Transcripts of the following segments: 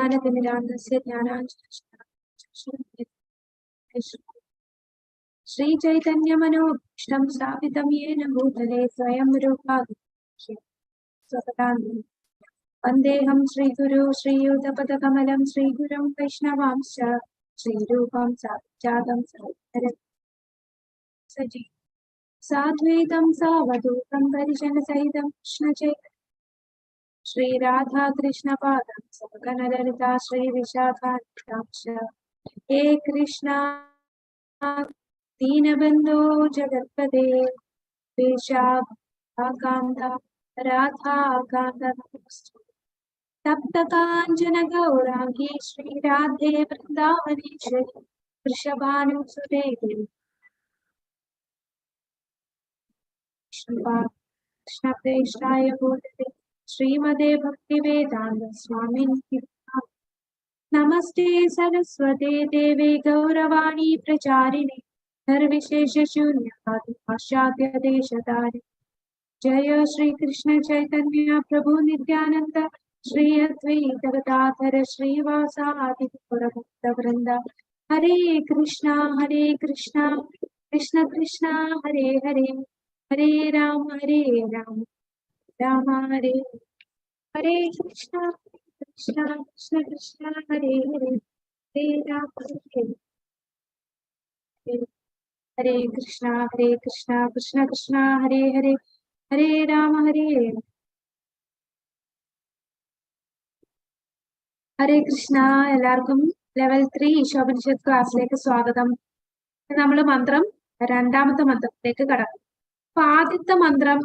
ज्ञानतिमिरान्धस्य ज्ञानाञ्जनशलाकया श्रीचैतन्यमनोभीष्टं स्थापितं येन भूतले स्वयं रूपा वन्देऽहं श्रीगुरु श्रीयुतपदकमलं श्रीगुरुं वैष्णवांश्च श्रीरूपं साक्षातं सजी साद्वैतं सावधूतं परिजनसहितं कृष्णचैतन्यं श्रीराधा कृष्णपादं सकलललिता श्रीविशाखान्वितांश्च हे कृष्णा दीनबन्धो जगत्पते वेशाकान्त राधाकान्त तप्तकाञ्चन गौराङ्गी श्रीराधे वृन्दावनेश्वरी वृषभानुसुते कृष्णप्रेष्ठाय भूतले श्रीमदे भक्तिवेदान्त स्वामिनि नमस्ते सरस्वते देवे गौरवाणी प्रचारिणे निर्विशेषशून्यवादी पाश्चात्यदेशतारिणे जय श्री कृष्ण चैतन्य प्रभु नित्यानंद श्री अद्वैत गदाधर श्रीवासादि गौरभक्तवृंद हरे कृष्णा कृष्ण कृष्ण हरे हरे हरे राम राम हरे हरे कृष्ण कृष्ण कृष्ण हरे हरे हरे राम हरे कृष्ण कृष्ण कृष्ण हरे हरे हरे राम ഹരേ കൃഷ്ണ. എല്ലാവർക്കും ലെവൽ 3 ഈശോപനിഷത്ത് ക്ലാസ്സിലേക്ക് സ്വാഗതം. നമ്മൾ മന്ത്രം രണ്ടാമത്തെ മന്ത്രത്തിലേക്ക് കടക്കും. അപ്പൊ ആദ്യത്തെ മന്ത്രം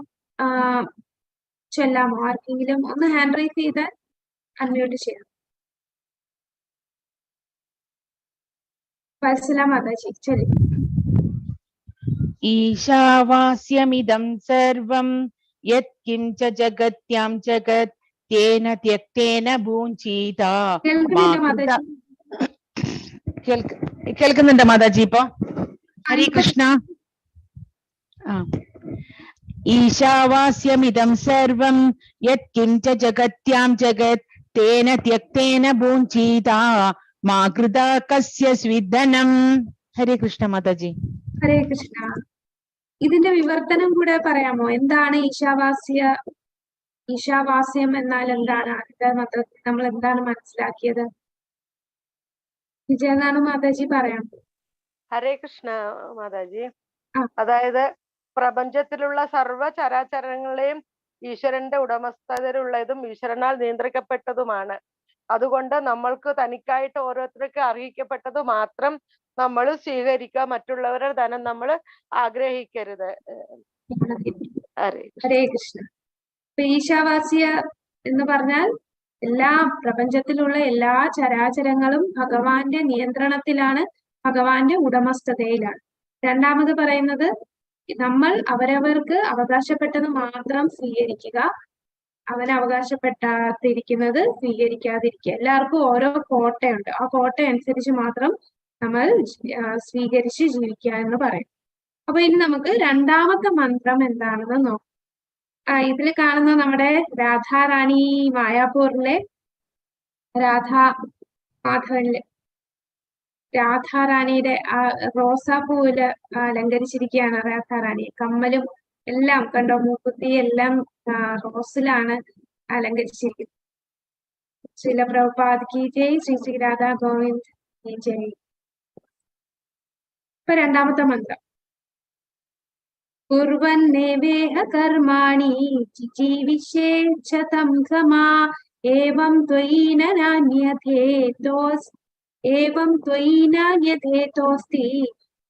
ചൊല്ലാമോ? ആർക്കെങ്കിലും ഒന്ന് ഹാൻഡ് റൈസ് ചെയ്ത് അൺമ്യൂട്ട് ചെയ്യാം. വത്സല മാതാജി ചൊല്ലി. ഈശാവാസ്യമിദം സർവം യത്കിഞ്ച ജഗത്യാം ജഗത് തേന ത്യക്തേന ഭൂഞ്ചീത. കേൾക്കുന്നുണ്ട് മാതാജി? ഇപ്പൊ ഹരേ കൃഷ്ണ. ഈശാവാസ്യമിദം സർവം യത്കിഞ്ച ജഗത്യാം ജഗത് തേന ത്യക്തേന ഭൂഞ്ചീത മാ കൃതാ കസ്യ സ്വിദ്ധനം. ഹരേ കൃഷ്ണ മാതാജി. ഹരേ കൃഷ്ണ. ഇതിന്റെ വിവർത്തനം കൂടെ പറയാമോ? എന്താണ് ഈശാവാസ്യം എന്നാൽ എന്താണ്? ആദ്യത്തെ മന്ത്രത്തിൽ നമ്മൾ എന്താണ് മനസ്സിലാക്കിയത്? വിജയനാണ് മാതാജി പറയാം. ഹരേ കൃഷ്ണ മാതാജി. അതായത് പ്രപഞ്ചത്തിലുള്ള സർവ്വ ചരാചരങ്ങളെയും ഈശ്വരന്റെ ഉടമസ്ഥതയിലുള്ളതും ഈശ്വരനാൽ നിയന്ത്രിക്കപ്പെട്ടതുമാണ്. അതുകൊണ്ട് നമ്മൾക്ക് തനിക്കായിട്ട് ഓരോരുത്തർക്ക് അറിയിക്കപ്പെട്ടത് മാത്രം നമ്മൾ സ്വീകരിക്കുക. മറ്റുള്ളവരുടെ ധനം നമ്മൾ ആഗ്രഹിക്കരുത്. ഹരേ കൃഷ്ണ. ഈശാവാസ്യ എന്ന് പറഞ്ഞാൽ എല്ലാ പ്രപഞ്ചത്തിലുള്ള എല്ലാ ചരാചരങ്ങളും ഭഗവാന്റെ നിയന്ത്രണത്തിലാണ്, ഭഗവാന്റെ ഉടമസ്ഥതയിലാണ്. രണ്ടാമത് പറയുന്നത് നമ്മൾ അവരവർക്ക് അവകാശപ്പെട്ടത് മാത്രം സ്വീകരിക്കുക, അവന് അവകാശപ്പെട്ടാതിരിക്കുന്നത് സ്വീകരിക്കാതിരിക്കുക. എല്ലാവർക്കും ഓരോ കോട്ടയുണ്ട്, ആ കോട്ട അനുസരിച്ച് മാത്രം നമ്മൾ സ്വീകരിച്ച് ജീവിക്കുക എന്ന് പറയും. അപ്പൊ ഇനി നമുക്ക് രണ്ടാമത്തെ മന്ത്രം എന്താണെന്ന് നോക്കാം. ഇതിൽ കാണുന്ന നമ്മുടെ രാധാറാണി മായാപൂരിലെ മാധവനിലെ രാധാറാണിയുടെ ആ റോസാപ്പൂവില് അലങ്കരിച്ചിരിക്കുകയാണ് രാധാറാണി. കമ്മലും എല്ലാം കണ്ടോ, മൂക്കുത്തി എല്ലാം റോസിലാണ് അലങ്കരിച്ചിരിക്കുന്നത്. ശ്രീല പ്രഭുപാദ് കി ജയ്, ശ്രീ ശ്രീ രാധാ ഗോവിന്ദ് കി ജയ്. ഇപ്പൊ രണ്ടാമത്തെ മന്ത്രം. കുർവന്നേവേഹ കർമാണി ജിജീവിഷേച്ഛതം സമാ ഏവം ത്വയി നാന്യഥേതോസ്തി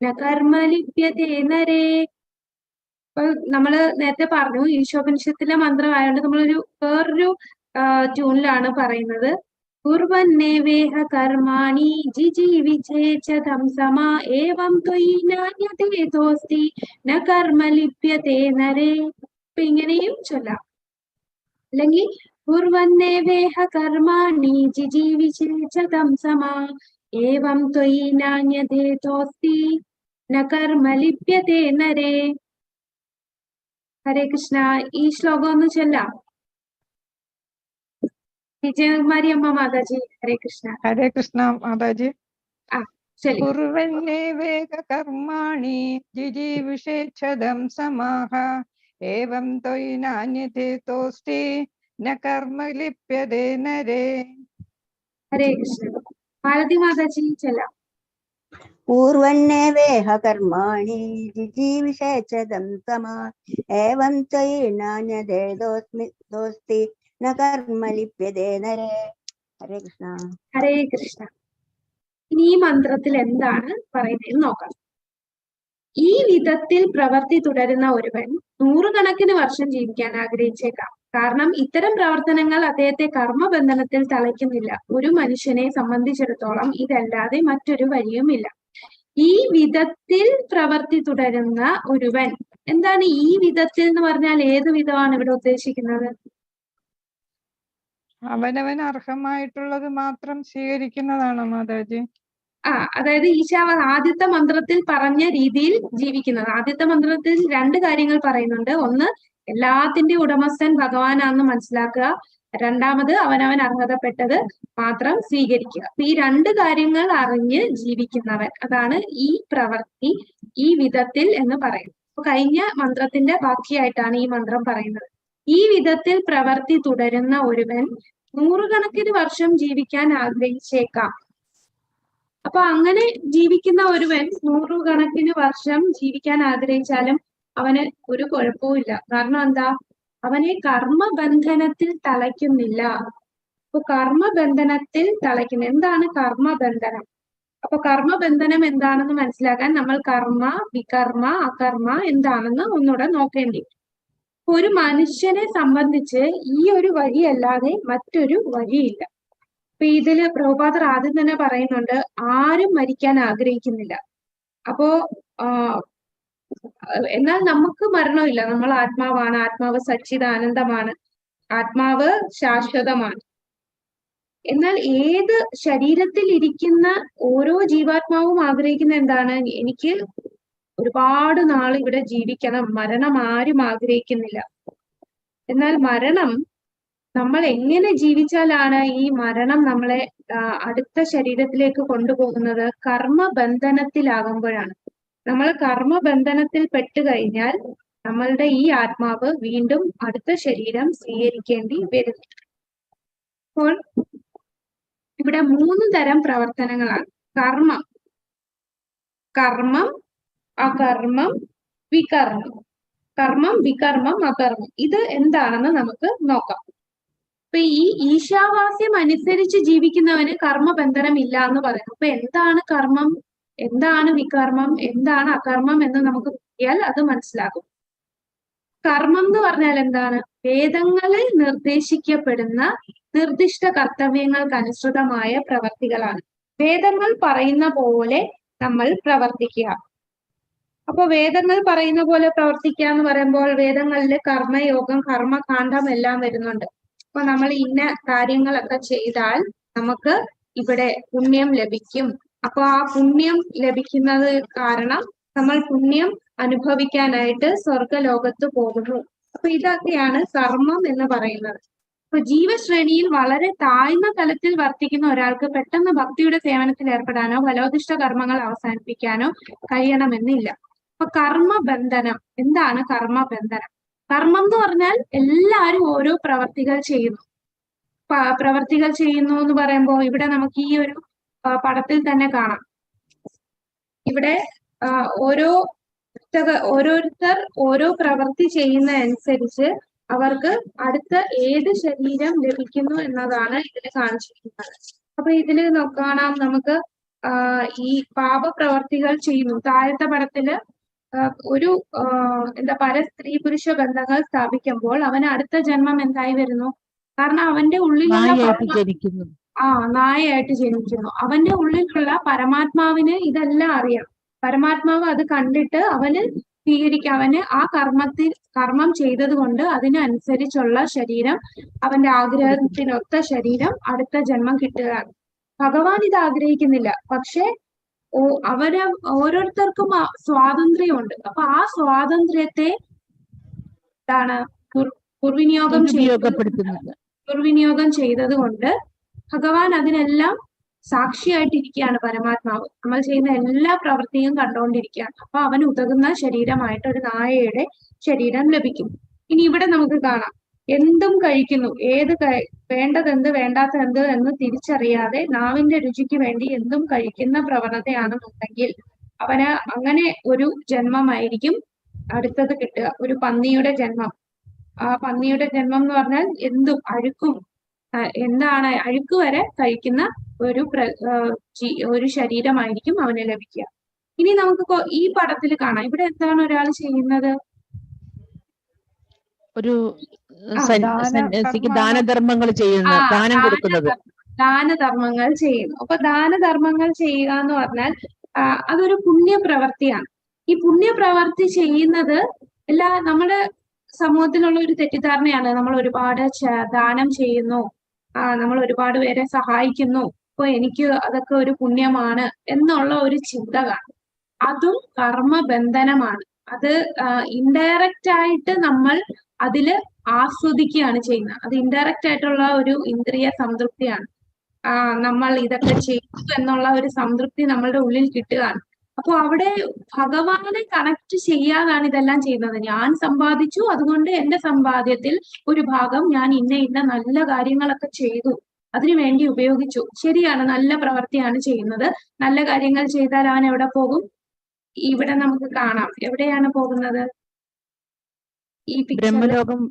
ന കർമ്മ ലിപ്യതേ നരേ. അപ്പൊ നമ്മള് നേരത്തെ പറഞ്ഞു ഈശോപനിഷത്തിലെ മന്ത്രമായതുകൊണ്ട് നമ്മളൊരു വേറൊരു ട്യൂണിലാണ് പറയുന്നത്. കുർവന്നേവേഹ കർമാണി ജിജീവിഷേച്ഛതം സമാ ഏവം ത്വയി നാന്യഥേതോസ്തി ന കർമ്മ ലിപ്യതേ നരേ. അപ്പൊ ഇങ്ങനെയും ചൊല്ലാം. അല്ലെങ്കിൽ കുർവന്നേവേഹ കർമാണി ജിജീവിഷേച്ഛതം സമാ ഏവം ത്വയി നാന്യഥേതോസ്തി ന കർമ്മ ലിപ്യതേ നരേ. ഹരേ കൃഷ്ണ. ഈ ശ്ലോകം ഒന്ന് ചൊല്ലാം. വിജയകുമാരി അമ്മ മാതാജി. ഹരേ കൃഷ്ണ. ഹരേ കൃഷ്ണ മാതാജി. ശരി. കുർവന്നേവേക കർമാണി ജിജീവിഷേച്ഛദം സമാഹ ഏവം ത്വയി നാന്യതേതോസ്തി ന കർമ്മ ലിപ്യതേ നരേ. ഹരേ കൃഷ്ണ. ഭാരതി മാതാജി ചെല്ലാം. പൂർവന്നേവേഹ കർമാണി ജിജീവിഷേച്ഛദം സമാ ഏവം ത്വയി നാന്യതേതോസ്തി ന കർമ്മ ലിപ്യതേ നരേ. ഹരേ കൃഷ്ണ. ഹരേ കൃഷ്ണ. ഇനി ഈ മന്ത്രത്തിൽ എന്താണ് പറയുന്നതെന്ന് നോക്കാം. ഈ വിധത്തിൽ പ്രവൃത്തി തുടരുന്ന ഒരുവൻ നൂറുകണക്കിന് വർഷം ജീവിക്കാൻ ആഗ്രഹിച്ചേക്കാം. കാരണം ഇത്തരം പ്രവർത്തനങ്ങൾ അദ്ദേഹത്തെ കർമ്മബന്ധനത്തിൽ തളയ്ക്കുന്നില്ല. ഒരു മനുഷ്യനെ സംബന്ധിച്ചിടത്തോളം ഇതല്ലാതെ മറ്റൊരു വഴിയുമില്ല. ഈ വിധത്തിൽ പ്രവൃത്തി തുടരുന്ന ഒരുവൻ, എന്താണ് ഈ വിധത്തിൽ എന്ന് പറഞ്ഞാൽ? ഏത് വിധമാണ് ഇവിടെ ഉദ്ദേശിക്കുന്നത്? അവനവൻ അർഹമായിട്ടുള്ളത് മാത്രം സ്വീകരിക്കുന്നതാണോ മാതാജി? അതായത് ആദ്യത്തെ മന്ത്രത്തിൽ പറഞ്ഞ രീതിയിൽ ജീവിക്കുന്നത്. ആദ്യത്തെ മന്ത്രത്തിൽ രണ്ട് കാര്യങ്ങൾ പറയുന്നുണ്ട്. ഒന്ന്, എല്ലാത്തിന്റെ ഉടമസ്ഥൻ ഭഗവാനാണെന്ന് മനസ്സിലാക്കുക. രണ്ടാമത്, അവനവൻ അർഹതപ്പെട്ടത് മാത്രം സ്വീകരിക്കുക. അപ്പൊ ഈ രണ്ട് കാര്യങ്ങൾ അറിഞ്ഞ് ജീവിക്കുന്നവൻ, അതാണ് ഈ പ്രവൃത്തി, ഈ വിധത്തിൽ എന്ന് പറയുന്നത്. അപ്പൊ കഴിഞ്ഞ മന്ത്രത്തിന്റെ ബാക്കിയായിട്ടാണ് ഈ മന്ത്രം പറയുന്നത്. ഈ വിധത്തിൽ പ്രവൃത്തി തുടരുന്ന ഒരുവൻ നൂറുകണക്കിന് വർഷം ജീവിക്കാൻ ആഗ്രഹിച്ചേക്കാം. അപ്പൊ അങ്ങനെ ജീവിക്കുന്ന ഒരുവൻ നൂറുകണക്കിന് വർഷം ജീവിക്കാൻ ആഗ്രഹിച്ചാലും അവന് ഒരു കുഴപ്പവുമില്ല. കാരണം എന്താ? അവനെ കർമ്മബന്ധനത്തിൽ തളയ്ക്കുന്നില്ല. അപ്പൊ കർമ്മബന്ധനത്തിൽ തളയ്ക്കുന്ന എന്താണ് കർമ്മബന്ധനം? അപ്പൊ കർമ്മബന്ധനം എന്താണെന്ന് മനസ്സിലാക്കാൻ നമ്മൾ കർമ്മ, വികർമ്മ, അകർമ്മ എന്താണെന്ന് ഒന്നുകൂടെ നോക്കേണ്ടി. ഒരു മനുഷ്യനെ സംബന്ധിച്ച് ഈ ഒരു വഴിയല്ലാതെ മറ്റൊരു വഴിയില്ല. അപ്പൊ ഇതില് പ്രഭുപാദർ ആദ്യം തന്നെ പറയുന്നുണ്ട്, ആരും മരിക്കാൻ ആഗ്രഹിക്കുന്നില്ല. അപ്പോ എന്നാൽ നമുക്ക് മരണമില്ല. നമ്മൾ ആത്മാവാണ്. ആത്മാവ് സച്ചിദാനന്ദമാണ്. ആത്മാവ് ശാശ്വതമാണ്. എന്നാൽ ഏത് ശരീരത്തിൽ ഇരിക്കുന്ന ഓരോ ജീവാത്മാവും ആഗ്രഹിക്കുന്ന എന്താണ്? എനിക്ക് ഒരുപാട് നാൾ ഇവിടെ ജീവിക്കണം. മരണം ആരും ആഗ്രഹിക്കുന്നില്ല. എന്നാൽ മരണം, നമ്മൾ എങ്ങനെ ജീവിച്ചാലാണ് ഈ മരണം നമ്മളെ അടുത്ത ശരീരത്തിലേക്ക് കൊണ്ടുപോകുന്നത്? കർമ്മബന്ധനത്തിലാകുമ്പോഴാണ്. നമ്മൾ കർമ്മബന്ധനത്തിൽ പെട്ടുകഴിഞ്ഞാൽ നമ്മളുടെ ഈ ആത്മാവ് വീണ്ടും അടുത്ത ശരീരം സ്വീകരിക്കേണ്ടി വരുന്നു. അപ്പോൾ ഇവിടെ 3 തരം പ്രവർത്തനങ്ങളാണ്. കർമ്മം, അകർമ്മം, വികർമ്മം. കർമ്മം, വികർമ്മം, അകർമ്മം. ഇത് എന്താണെന്ന് നമുക്ക് നോക്കാം. അപ്പൊ ഈ ഈശാവാസ്യം അനുസരിച്ച് ജീവിക്കുന്നവന് കർമ്മബന്ധനം ഇല്ല എന്ന് പറയുന്നു. അപ്പൊ എന്താണ് കർമ്മം, എന്താണ് വികർമ്മം, എന്താണ് അകർമ്മം എന്ന് നമുക്ക് നോക്കിയാൽ അത് മനസ്സിലാകും. കർമ്മം എന്ന് പറഞ്ഞാൽ എന്താണ്? വേദങ്ങളിൽ നിർദ്ദേശിക്കപ്പെടുന്ന നിർദ്ദിഷ്ട കർത്തവ്യങ്ങൾക്ക് അനുസൃതമായ പ്രവർത്തികളാണ്. വേദങ്ങൾ പറയുന്ന പോലെ നമ്മൾ പ്രവർത്തിക്കുക. അപ്പൊ വേദങ്ങൾ പറയുന്ന പോലെ പ്രവർത്തിക്കുക എന്ന് പറയുമ്പോൾ വേദങ്ങളിൽ കർമ്മയോഗം, കർമ്മകാന്ഡം എല്ലാം വരുന്നുണ്ട്. അപ്പൊ നമ്മൾ ഇന്ന കാര്യങ്ങളൊക്കെ ചെയ്താൽ നമുക്ക് ഇവിടെ പുണ്യം ലഭിക്കും. അപ്പൊ ആ പുണ്യം ലഭിക്കുന്നത് കാരണം നമ്മൾ പുണ്യം അനുഭവിക്കാനായിട്ട് സ്വർഗലോകത്ത് പോകുന്നു. അപ്പൊ ഇതൊക്കെയാണ് കർമ്മം എന്ന് പറയുന്നത്. അപ്പൊ ജീവശ്രേണിയിൽ വളരെ താഴ്ന്ന തലത്തിൽ വർത്തിക്കുന്ന ഒരാൾക്ക് പെട്ടെന്ന് ഭക്തിയുടെ സേവനത്തിൽ ഏർപ്പെടാനോ ഫലോദിഷ്ട കർമ്മങ്ങൾ അവസാനിപ്പിക്കാനോ കഴിയണമെന്നില്ല. അപ്പൊ കർമ്മബന്ധനം എന്താണ്? കർമ്മബന്ധനം, കർമ്മം എന്ന് പറഞ്ഞാൽ എല്ലാവരും ഓരോ പ്രവർത്തികൾ ചെയ്യുന്നു. പ്രവർത്തികൾ ചെയ്യുന്നു എന്ന് പറയുമ്പോൾ ഇവിടെ നമുക്ക് ഈ ഒരു പടത്തിൽ തന്നെ കാണാം. ഇവിടെ ഓരോരുത്തർ ഓരോ പ്രവൃത്തി ചെയ്യുന്ന അനുസരിച്ച് അവർക്ക് അടുത്ത ഏത് ശരീരം ലഭിക്കുന്നു എന്നതാണ് ഇതിൽ കാണിച്ചിരിക്കുന്നത്. അപ്പൊ ഇതിൽ കാണാം നമുക്ക് ഈ പാപപ്രവർത്തികൾ ചെയ്യുന്നു. താഴത്തെ പടത്തില് ഒരു പരസ്ത്രീ പുരുഷ ബന്ധങ്ങൾ സ്ഥാപിക്കുമ്പോൾ അവന് അടുത്ത ജന്മം എന്തായി വരുന്നു? കാരണം അവന്റെ ഉള്ളിലുള്ള നായയായിട്ട് ജനിക്കുന്നു. അവന്റെ ഉള്ളിലുള്ള പരമാത്മാവിന് ഇതെല്ലാം അറിയാം. പരമാത്മാവ് അത് കണ്ടിട്ട് അവന് സ്വീകരിക്കുക. അവന് ആ കർമ്മം ചെയ്തത് കൊണ്ട് അതിനനുസരിച്ചുള്ള ശരീരം, അവന്റെ ആഗ്രഹത്തിനൊത്ത ശരീരം അടുത്ത ജന്മം കിട്ടുകയാണ്. ഭഗവാൻ ഇത് ആഗ്രഹിക്കുന്നില്ല. പക്ഷെ ഓരോരുത്തർക്കും സ്വാതന്ത്ര്യമുണ്ട്. അപ്പൊ ആ സ്വാതന്ത്ര്യത്തെ ദുർവിനിയോഗം ദുർവിനിയോഗം ചെയ്തത് കൊണ്ട് ഭഗവാൻ അതിനെല്ലാം സാക്ഷിയായിട്ടിരിക്കുകയാണ്. പരമാത്മാവ് നമ്മൾ ചെയ്യുന്ന എല്ലാ പ്രവൃത്തിയും കണ്ടുകൊണ്ടിരിക്കുകയാണ്. അപ്പൊ അവന് ഉതകുന്ന ശരീരമായിട്ട് ഒരു നായയുടെ ശരീരം ലഭിക്കും. ഇനി ഇവിടെ നമുക്ക് കാണാം, എന്തും കഴിക്കുന്നു, വേണ്ടതെന്ത് വേണ്ടാത്തതെന്ത് എന്ന് തിരിച്ചറിയാതെ നാവിന്റെ രുചിക്ക് വേണ്ടി എന്തും കഴിക്കുന്ന പ്രവണതയാണെന്നുണ്ടെങ്കിൽ അവന് അങ്ങനെ ഒരു ജന്മമായിരിക്കും അടുത്തത് കിട്ടുക, ഒരു പന്നിയുടെ ജന്മം. ആ പന്നിയുടെ ജന്മം എന്ന് പറഞ്ഞാൽ എന്തും അഴുക്കും എന്താണ് അഴുക്ക് വരെ കഴിക്കുന്ന ഒരു ശരീരമായിരിക്കും അവന് ലഭിക്കുക. ഇനി നമുക്ക് ഈ പടത്തിൽ കാണാം, ഇവിടെ എന്താണ് ഒരാൾ ചെയ്യുന്നത്? ഒരു സന്യാസിക്ക് ദാനധർമ്മങ്ങൾ ചെയ്യുന്നു, ദാനം കൊടുക്കുന്നത്. ദാനധർമ്മങ്ങൾ ചെയ്യുന്നു. അപ്പൊ ദാനധർമ്മങ്ങൾ ചെയ്യുക എന്ന് പറഞ്ഞാൽ അതൊരു പുണ്യപ്രവർത്തിയാണ്. ഈ പുണ്യപ്രവർത്തി ചെയ്യുന്നത് നമ്മുടെ സമൂഹത്തിലുള്ള ഒരു തെറ്റിദ്ധാരണയാണ്. നമ്മൾ ഒരുപാട് ദാനം ചെയ്യുന്നു, നമ്മൾ ഒരുപാട് പേരെ സഹായിക്കുന്നു, അപ്പൊ എനിക്ക് അതൊക്കെ ഒരു പുണ്യമാണ് എന്നുള്ള ഒരു ചിന്ത കാണും. അതും കർമ്മബന്ധനമാണ്. അത് ഇൻഡയറക്റ്റ് ആയിട്ട് നമ്മൾ അതില് ആസ്വദിക്കുകയാണ് ചെയ്യുന്നത്. അത് ഇൻഡയറക്റ്റ് ആയിട്ടുള്ള ഒരു ഇന്ദ്രിയ സംതൃപ്തിയാണ്. നമ്മൾ ഇതൊക്കെ ചെയ്തു എന്നുള്ള ഒരു സംതൃപ്തി നമ്മളുടെ ഉള്ളിൽ കിട്ടുകയാണ്. അപ്പൊ അവിടെ ഭഗവാനെ കണക്ട് ചെയ്യാതാണ് ഇതെല്ലാം ചെയ്യുന്നത്. ഞാൻ സമ്പാദിച്ചു, അതുകൊണ്ട് എന്റെ സമ്പാദ്യത്തിൽ ഒരു ഭാഗം ഞാൻ ഇന്ന നല്ല കാര്യങ്ങളൊക്കെ ചെയ്തു, അതിനു വേണ്ടി ഉപയോഗിച്ചു. ശരിയാണ്, നല്ല പ്രവൃത്തിയാണ് ചെയ്യുന്നത്. നല്ല കാര്യങ്ങൾ ചെയ്താൽ അവൻ എവിടെ പോകും? ഇവിടെ നമുക്ക് കാണാം. എവിടെയാണ് പോകുന്നത്? ഈ ബ്രഹ്മലോകം,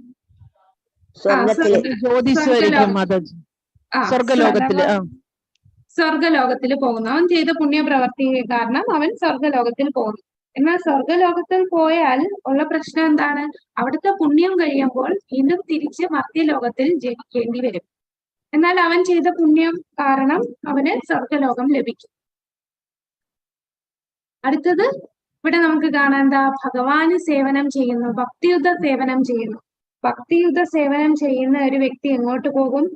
സ്വർഗലോകത്തിൽ പോകുന്നു. അവൻ ചെയ്ത പുണ്യപ്രവർത്തി കാരണം അവൻ സ്വർഗലോകത്തിൽ പോകുന്നു. എന്നാൽ സ്വർഗലോകത്തിൽ പോയാൽ ഉള്ള പ്രശ്നം എന്താണ്? അവിടുത്തെ പുണ്യം കഴിയുമ്പോൾ വീണ്ടും തിരിച്ച് മർത്യലോകത്തിൽ ജനിക്കേണ്ടി വരും. എന്നാൽ അവൻ ചെയ്ത പുണ്യം കാരണം അവന് സ്വർഗലോകം ലഭിക്കും. അടുത്തത് ഇവിടെ നമുക്ക് കാണാൻ എന്താ? ഭഗവാന് സേവനം ചെയ്യുന്നു, ഭക്തിയുദ്ധ സേവനം ചെയ്യുന്നു. ഭക്തിയുദ്ധ സേവനം ചെയ്യുന്ന ഒരു വ്യക്തി എങ്ങോട്ട് പോകും?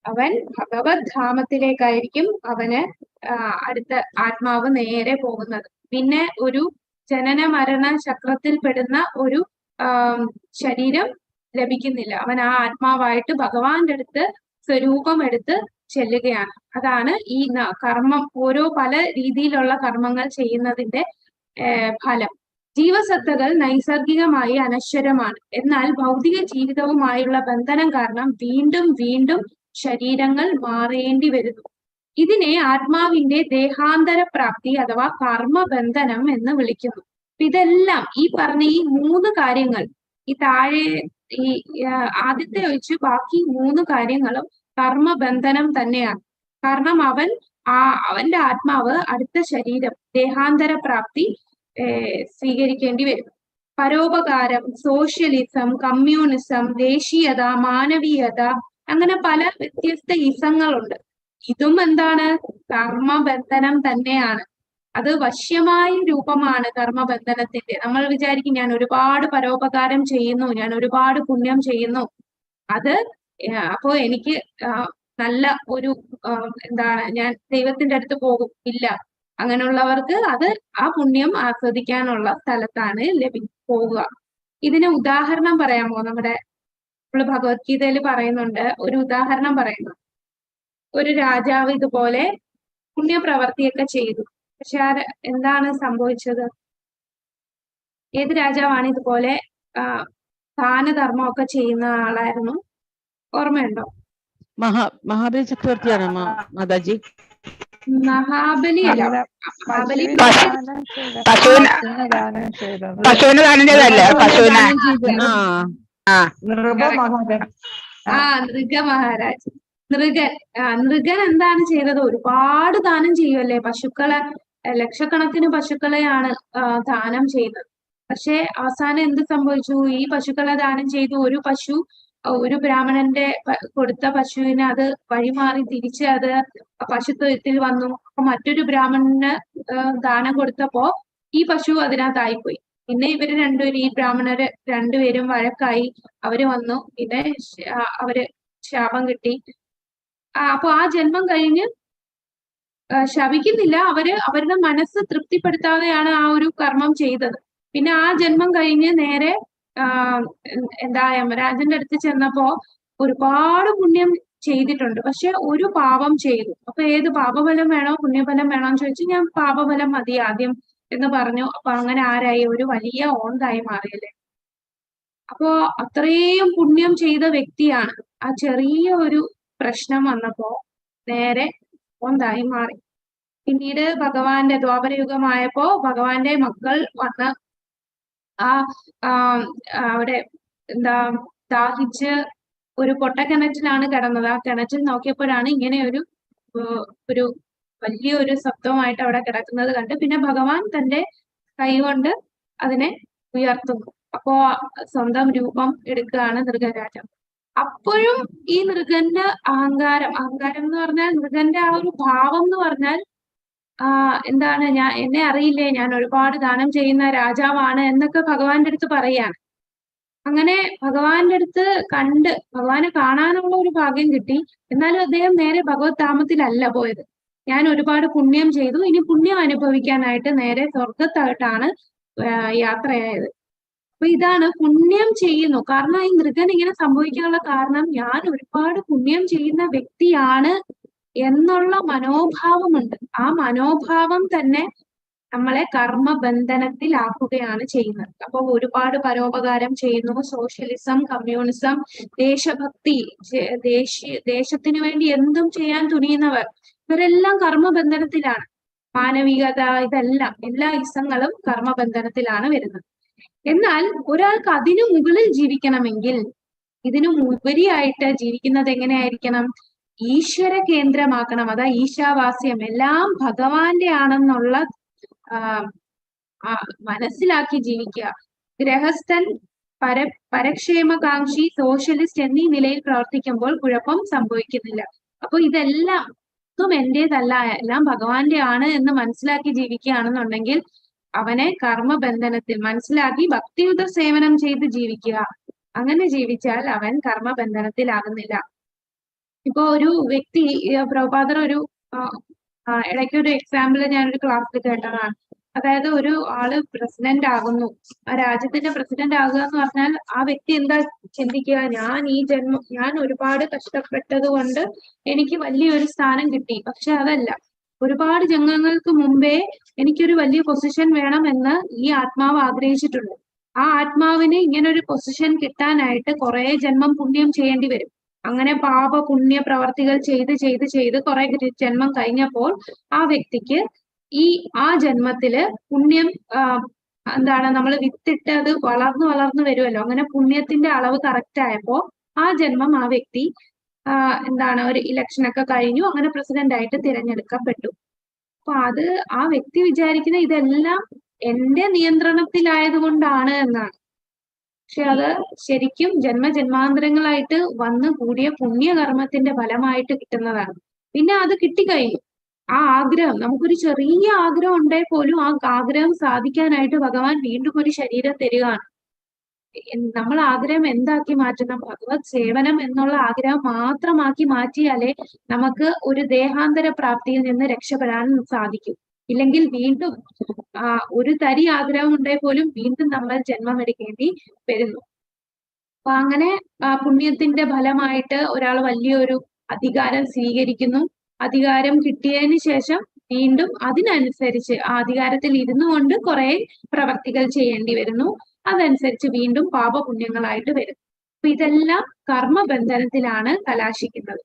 അവൻ ഭഗവത് ധാമത്തിലേക്കായിരിക്കും അവന് അടുത്ത ആത്മാവ് നേരെ പോകുന്നത്. പിന്നെ ഒരു ജനന മരണ ചക്രത്തിൽ പെടുന്ന ഒരു ശരീരം ലഭിക്കുന്നില്ല. അവൻ ആ ആത്മാവായിട്ട് ഭഗവാന്റെ അടുത്ത് സ്വരൂപം എടുത്ത് ചെല്ലുകയാണ്. അതാണ് ഈ കർമ്മം, ഓരോ പല രീതിയിലുള്ള കർമ്മങ്ങൾ ചെയ്യുന്നതിന്റെ ഫലം. ജീവസത്തകൾ നൈസർഗികമായി അനശ്വരമാണ്. എന്നാൽ ഭൗതിക ജീവിതവുമായുള്ള ബന്ധനം കാരണം വീണ്ടും വീണ്ടും ശരീരങ്ങൾ മാറേണ്ടി വരുന്നു. ഇതിനെ ആത്മാവിന്റെ ദേഹാന്തര പ്രാപ്തി അഥവാ കർമ്മബന്ധനം എന്ന് വിളിക്കുന്നു. ഇതെല്ലാം ഈ പറഞ്ഞ ഈ 3 കാര്യങ്ങൾ, ഈ താഴെ ഈ ആദ്യത്തെ ഒഴിച്ച് ബാക്കി 3 കാര്യങ്ങളും കർമ്മബന്ധനം തന്നെയാണ്. കാരണം അവന്റെ ആത്മാവ് അടുത്ത ശരീരം ദേഹാന്തര പ്രാപ്തി സ്വീകരിക്കേണ്ടി വരും. പരോപകാരം, സോഷ്യലിസം, കമ്മ്യൂണിസം, ദേശീയത, മാനവീയത, അങ്ങനെ പല വ്യത്യസ്ത ഇസങ്ങളുണ്ട്. ഇതും എന്താണ്? കർമ്മബന്ധനം തന്നെയാണ്. അത് വശ്യമായ രൂപമാണ് കർമ്മബന്ധനത്തിന്റെ. നമ്മൾ വിചാരിക്കും ഞാൻ ഒരുപാട് പരോപകാരം ചെയ്യുന്നു, ഞാൻ ഒരുപാട് പുണ്യം ചെയ്യുന്നു, അത് അപ്പോ എനിക്ക് നല്ല ഒരു ഞാൻ ദൈവത്തിന്റെ അടുത്ത് പോകും. ഇല്ല, അങ്ങനെയുള്ളവർക്ക് അത് ആ പുണ്യം ആസ്വദിക്കാനുള്ള സ്ഥലത്താണ് പോകുക. ഇതിന് ഉദാഹരണം പറയാമോ? നമ്മുടെ ഭഗവത്ഗീതയിൽ പറയുന്നുണ്ട്, ഒരു ഉദാഹരണം പറയുന്നു. ഒരു രാജാവ് ഇതുപോലെ പുണ്യപ്രവർത്തിയൊക്കെ ചെയ്തു. പക്ഷെ എന്താണ് സംഭവിച്ചത്? ഏത് രാജാവാണ് ഇതുപോലെ ദാനധർമ്മമൊക്കെ ചെയ്യുന്ന ആളായിരുന്നു? ഓർമ്മയുണ്ടോ? മഹാബലി ചക്രവർത്തിയാണ് മാതാജി. മഹാബലി അല്ല, മഹാബലി പശുവിന് ദാനം ചെയ്തല്ലേ? നൃഗ മഹാരാജ്. നൃഗൻ എന്താണ് ചെയ്തത്? ഒരുപാട് ദാനം ചെയ്യുമല്ലേ, പശുക്കളെ, ലക്ഷക്കണക്കിന് പശുക്കളെയാണ് ദാനം ചെയ്തത്. പക്ഷെ അവസാനം എന്ത് സംഭവിച്ചു? ഈ പശുക്കളെ ദാനം ചെയ്തു ഒരു പശു, ഒരു ബ്രാഹ്മണന്റെ കൊടുത്ത പശുവിന് അത് വഴിമാറി തിരിച്ച് അത് പശുത്വത്തിൽ വന്നു. അപ്പൊ മറ്റൊരു ബ്രാഹ്മണന് ദാനം കൊടുത്തപ്പോ ഈ പശു അതിനകത്തായിപ്പോയി. പിന്നെ ഇവര് രണ്ടുപേരും, ഈ ബ്രാഹ്മണര് രണ്ടുപേരും വഴക്കായി. അവര് വന്നു, പിന്നെ അവര് ശാപം കിട്ടി. അപ്പൊ ആ ജന്മം കഴിഞ്ഞ് ശപിക്കുന്നില്ല, അവരുടെ മനസ്സ് തൃപ്തിപ്പെടുത്താതെയാണ് ആ ഒരു കർമ്മം ചെയ്തത്. പിന്നെ ആ ജന്മം കഴിഞ്ഞ് നേരെ യമരാജന്റെ അടുത്ത് ചെന്നപ്പോ ഒരുപാട് പുണ്യം ചെയ്തിട്ടുണ്ട്, പക്ഷെ ഒരു പാപം ചെയ്തു. അപ്പൊ ഏത് പാപഫലം വേണോ പുണ്യഫലം വേണോ എന്ന് ചോദിച്ചു. ഞാൻ പാപഫലം മതി ആദ്യം എന്ന് പറഞ്ഞു. അപ്പൊ അങ്ങനെ ആരായി? ഒരു വലിയ ഓന്തായി മാറിയല്ലേ. അപ്പോ അത്രയും പുണ്യം ചെയ്ത വ്യക്തിയാണ്. ആ ചെറിയ ഒരു പ്രശ്നം വന്നപ്പോ നേരെ ഓന്തായി മാറി. പിന്നീട് ഭഗവാന്റെ ദ്വാപരയുഗമായപ്പോ ഭഗവാന്റെ മക്കൾ വന്ന് ആ അവിടെ എന്താ ദാഹിച്ച് ഒരു പൊട്ടക്കിണറ്റിലാണ് കിടന്നത്. ആ കിണറ്റിൽ നോക്കിയപ്പോഴാണ് ഇങ്ങനെ ഒരു വലിയൊരു ശബ്ദമായിട്ട് അവിടെ കിടക്കുന്നത് കണ്ട് പിന്നെ ഭഗവാൻ തന്റെ കൈകൊണ്ട് അതിനെ ഉയർത്തുന്നു. അപ്പോ സ്വന്തം രൂപം എടുക്കുകയാണ് നൃഗരാജാവ്. അപ്പോഴും ഈ നൃഗന്റെ അഹങ്കാരം എന്ന് പറഞ്ഞാൽ നൃഗന്റെ ആ ഒരു ഭാവം എന്ന് പറഞ്ഞാൽ എന്താണ്, എന്നെ അറിയില്ലേ, ഞാൻ ഒരുപാട് ദാനം ചെയ്യുന്ന രാജാവാണ് എന്നൊക്കെ ഭഗവാന്റെ അടുത്ത് പറയാണ്. അങ്ങനെ ഭഗവാന്റെ അടുത്ത് ഭഗവാനെ കാണാനുള്ള ഒരു ഭാഗ്യം കിട്ടി. എന്നാലും അദ്ദേഹം നേരെ ഭഗവത് ധാമത്തിലല്ല പോയത്. ഞാൻ ഒരുപാട് പുണ്യം ചെയ്തു, ഇനി പുണ്യം അനുഭവിക്കാനായിട്ട് നേരെ സ്വർഗത്തായിട്ടാണ് യാത്രയായത്. അപ്പൊ ഇതാണ് പുണ്യം ചെയ്യുന്നു. കാരണം ഈ നൃഗൻ ഇങ്ങനെ സംഭവിക്കാനുള്ള കാരണം ഞാൻ ഒരുപാട് പുണ്യം ചെയ്യുന്ന വ്യക്തിയാണ് എന്നുള്ള മനോഭാവമുണ്ട്. ആ മനോഭാവം തന്നെ നമ്മളെ കർമ്മബന്ധനത്തിലാക്കുകയാണ് ചെയ്യുന്നത്. അപ്പൊ ഒരുപാട് പരോപകാരം ചെയ്യുന്നു. സോഷ്യലിസം, കമ്മ്യൂണിസം, ദേശഭക്തി, ദേശത്തിന് വേണ്ടി എന്തും ചെയ്യാൻ തുനിയുന്നവർ, ഇവരെല്ലാം കർമ്മബന്ധനത്തിലാണ്. മാനവികത, ഇതെല്ലാം എല്ലാ ഇസങ്ങളും കർമ്മബന്ധനത്തിലാണ് വരുന്നത്. എന്നാൽ ഒരാൾക്ക് അതിനു മുകളിൽ ജീവിക്കണമെങ്കിൽ, ഇതിനു ഉപരിയായിട്ട് ജീവിക്കുന്നത് എങ്ങനെയായിരിക്കണം? ഈശ്വര കേന്ദ്രമാക്കണം. അതാ ഈശാവാസ്യം, എല്ലാം ഭഗവാന്റെ ആണെന്നുള്ള മനസ്സിലാക്കി ജീവിക്കുക. ഗൃഹസ്ഥൻ, പരക്ഷേമകാംക്ഷി, സോഷ്യലിസ്റ്റ് എന്നീ നിലയിൽ പ്രവർത്തിക്കുമ്പോൾ കുഴപ്പം സംഭവിക്കുന്നില്ല. അപ്പൊ ഇതെല്ലാം ഒന്നും എന്റേതല്ല, എല്ലാം ഭഗവാന്റെ ആണ് എന്ന് മനസ്സിലാക്കി ജീവിക്കുകയാണെന്നുണ്ടെങ്കിൽ അവനെ കർമ്മബന്ധനത്തിൽ മനസ്സിലാക്കി ഭക്തിയുത സേവനം ചെയ്ത് ജീവിക്കുക. അങ്ങനെ ജീവിച്ചാൽ അവൻ കർമ്മബന്ധനത്തിലാകുന്നില്ല. ഇപ്പൊ ഒരു വ്യക്തി, പ്രഭുപാദർ ഒരു ഇടയ്ക്കൊരു എക്സാമ്പിൾ ഞാനൊരു ക്ലാസ്സിൽ കേട്ടതാണ്. അതായത് ഒരു ആള് പ്രസിഡന്റ് ആകുന്നു, ആ രാജ്യത്തിന്റെ പ്രസിഡന്റ് ആകുക എന്ന് പറഞ്ഞാൽ ആ വ്യക്തി എന്താ ചിന്തിക്കുക? ഞാൻ ഒരുപാട് കഷ്ടപ്പെട്ടത് കൊണ്ട് എനിക്ക് വലിയൊരു സ്ഥാനം കിട്ടി. പക്ഷെ അതല്ല, ഒരുപാട് ജന്മങ്ങൾക്ക് മുമ്പേ എനിക്കൊരു വലിയ പൊസിഷൻ വേണമെന്ന് ഈ ആത്മാവ് ആഗ്രഹിച്ചിട്ടുണ്ട്. ആ ആത്മാവിന് ഇങ്ങനെ ഒരു പൊസിഷൻ കിട്ടാനായിട്ട് കുറെ ജന്മം പുണ്യം ചെയ്യേണ്ടി വരും. അങ്ങനെ പാപ പുണ്യ പ്രവർത്തികൾ ചെയ്ത് കുറെ ജന്മം കഴിഞ്ഞപ്പോൾ ആ വ്യക്തിക്ക് ആ ജന്മത്തില് പുണ്യം എന്താണ്, നമ്മൾ വിത്തിട്ട് അത് വളർന്നു വരുമല്ലോ, അങ്ങനെ പുണ്യത്തിന്റെ അളവ് കറക്റ്റ് ആയപ്പോ ആ ജന്മം ആ വ്യക്തി എന്താണ്, ഒരു ഇലക്ഷനൊക്കെ കഴിഞ്ഞു, അങ്ങനെ പ്രസിഡന്റ് ആയിട്ട് തിരഞ്ഞെടുക്കപ്പെട്ടു. അപ്പൊ ആ വ്യക്തി വിചാരിക്കുന്ന ഇതെല്ലാം എന്റെ നിയന്ത്രണത്തിലായത് കൊണ്ടാണ് എന്നാണ്. പക്ഷെ അത് ശരിക്കും ജന്മജന്മാന്തരങ്ങളായിട്ട് വന്നു കൂടിയ പുണ്യകർമ്മത്തിന്റെ ഫലമായിട്ട് കിട്ടുന്നതാണ്. പിന്നെ അത് കിട്ടിക്കഴിഞ്ഞു. ആ ആഗ്രഹം, നമുക്കൊരു ചെറിയ ആഗ്രഹം ഉണ്ടേ പോലും ആ ആഗ്രഹം സാധിക്കാനായിട്ട് ഭഗവാൻ വീണ്ടും ഒരു ശരീരം തരികയാണ്. നമ്മൾ ആഗ്രഹം എന്താക്കി മാറ്റണം? ഭഗവത് സേവനം എന്നുള്ള ആഗ്രഹം മാത്രമാക്കി മാറ്റിയാലേ നമുക്ക് ഒരു ദേഹാന്തര പ്രാപ്തിയിൽ നിന്ന് രക്ഷപ്പെടാൻ സാധിക്കും. ഇല്ലെങ്കിൽ വീണ്ടും ഒരു തരി ആഗ്രഹം ഉണ്ടേ പോലും വീണ്ടും നമ്മൾ ജന്മം എടുക്കേണ്ടി വരുന്നു. അപ്പൊ അങ്ങനെ പുണ്യത്തിന്റെ ഫലമായിട്ട് ഒരാൾ വലിയൊരു അധികാരം സ്വീകരിക്കുന്നു. അധികാരം കിട്ടിയതിന് ശേഷം വീണ്ടും അതിനനുസരിച്ച് ആ അധികാരത്തിൽ ഇരുന്നു കൊണ്ട് കുറെ പ്രവർത്തികൾ ചെയ്യേണ്ടി വരുന്നു. അതനുസരിച്ച് വീണ്ടും പാപപുണ്യങ്ങളായിട്ട് വരും. അപ്പൊ ഇതെല്ലാം കർമ്മബന്ധനത്തിലാണ് കലാശിക്കുന്നത്.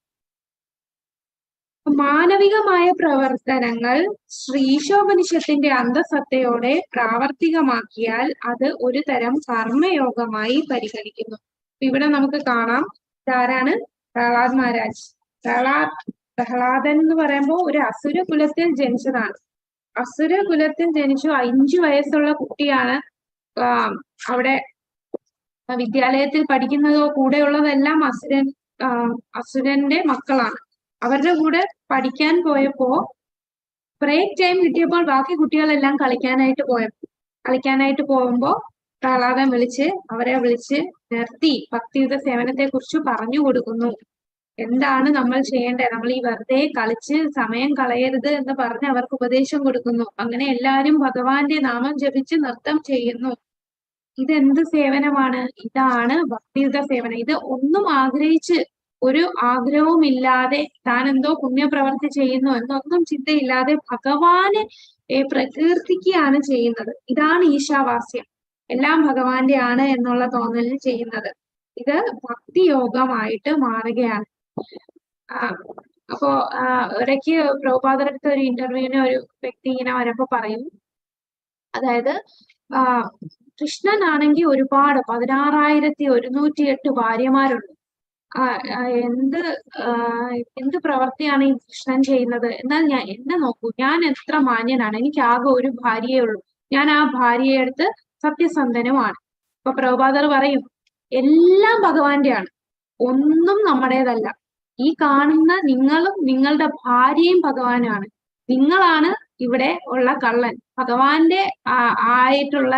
മാനവികമായ പ്രവർത്തനങ്ങൾ ശ്രീശോപനിഷത്തിന്റെ അന്തസത്തയോടെ പ്രാവർത്തികമാക്കിയാൽ അത് ഒരു തരം കർമ്മയോഗമായി പരിഗണിക്കുന്നു. ഇവിടെ നമുക്ക് കാണാം, ഇതാരാണ്? പ്രഹ്ലാദ് മഹാരാജ്. പ്രഹ്ലാദൻ എന്ന് പറയുമ്പോൾ ഒരു അസുര കുലത്തിൽ ജനിച്ചതാണ്. അസുര കുലത്തിൽ ജനിച്ചു 5 വയസ്സുള്ള കുട്ടിയാണ്. അവിടെ വിദ്യാലയത്തിൽ പഠിക്കുന്നതോ കൂടെയുള്ളതെല്ലാം അസുരന്റെ മക്കളാണ്. അവരുടെ കൂടെ പഠിക്കാൻ പോയപ്പോ ബ്രേക്ക് ടൈം കിട്ടിയപ്പോൾ ബാക്കി കുട്ടികളെല്ലാം കളിക്കാനായിട്ട് പോകുമ്പോ പ്രഹ്ലാദൻ അവരെ വിളിച്ച് നിർത്തി ഭക്തിയുത സേവനത്തെ കുറിച്ച് പറഞ്ഞു കൊടുക്കുന്നു. എന്താണ് നമ്മൾ ചെയ്യേണ്ടത്? നമ്മൾ ഈ വെറുതെ കളിച്ച് സമയം കളയരുത് എന്ന് പറഞ്ഞ് അവർക്ക് ഉപദേശം കൊടുക്കുന്നു. അങ്ങനെ എല്ലാവരും ഭഗവാന്റെ നാമം ജപിച്ച് നൃത്തം ചെയ്യുന്നു. ഇതെന്ത് സേവനമാണ്? ഇതാണ് ഭക്തിയുത സേവനം. ഇത് ഒന്നും ആഗ്രഹിച്ച് ഒരു ആഗ്രഹവുമില്ലാതെ താൻ എന്തോ പുണ്യപ്രവർത്തി ചെയ്യുന്നു എന്നൊന്നും ചിന്തയില്ലാതെ ഭഗവാനെ പ്രകീർത്തിക്കുകയാണ് ചെയ്യുന്നത്. ഇതാണ് ഈശാവാസ്യം. എല്ലാം ഭഗവാന്റെ ആണ് എന്നുള്ള തോന്നലിൽ ചെയ്യുന്നത്. ഇത് ഭക്തിയോഗമായിട്ട് മാറുകയാണ്. അപ്പോ ഇടയ്ക്ക് പ്രഭുപാദരടുത്ത ഒരു ഇന്റർവ്യൂവിന് ഒരു വ്യക്തി ഇങ്ങനെ വരുമ്പോ പറയും, അതായത് കൃഷ്ണനാണെങ്കിൽ ഒരുപാട് 16,108 ഭാര്യമാരുണ്ട്. എന്ത് പ്രവൃത്തിയാണ് ഈ കൃഷ്ണൻ ചെയ്യുന്നത്? എന്നാൽ എന്നെ നോക്കൂ, ഞാൻ എത്ര മാന്യനാണ്, എനിക്ക് ആകെ ഒരു ഭാര്യയേ ഉള്ളൂ, ഞാൻ ആ ഭാര്യയെ അടുത്ത് സത്യസന്ധനുമാണ്. അപ്പൊ പ്രഭുപാദർ പറയും, എല്ലാം ഭഗവാന്റെയാണ്, ഒന്നും നമ്മുടേതല്ല. ഈ കാണുന്ന നിങ്ങളും നിങ്ങളുടെ ഭാര്യയും ഭഗവാനാണ്. നിങ്ങളാണ് ഇവിടെ ഉള്ള കള്ളൻ. ഭഗവാന്റെ ആയിട്ടുള്ള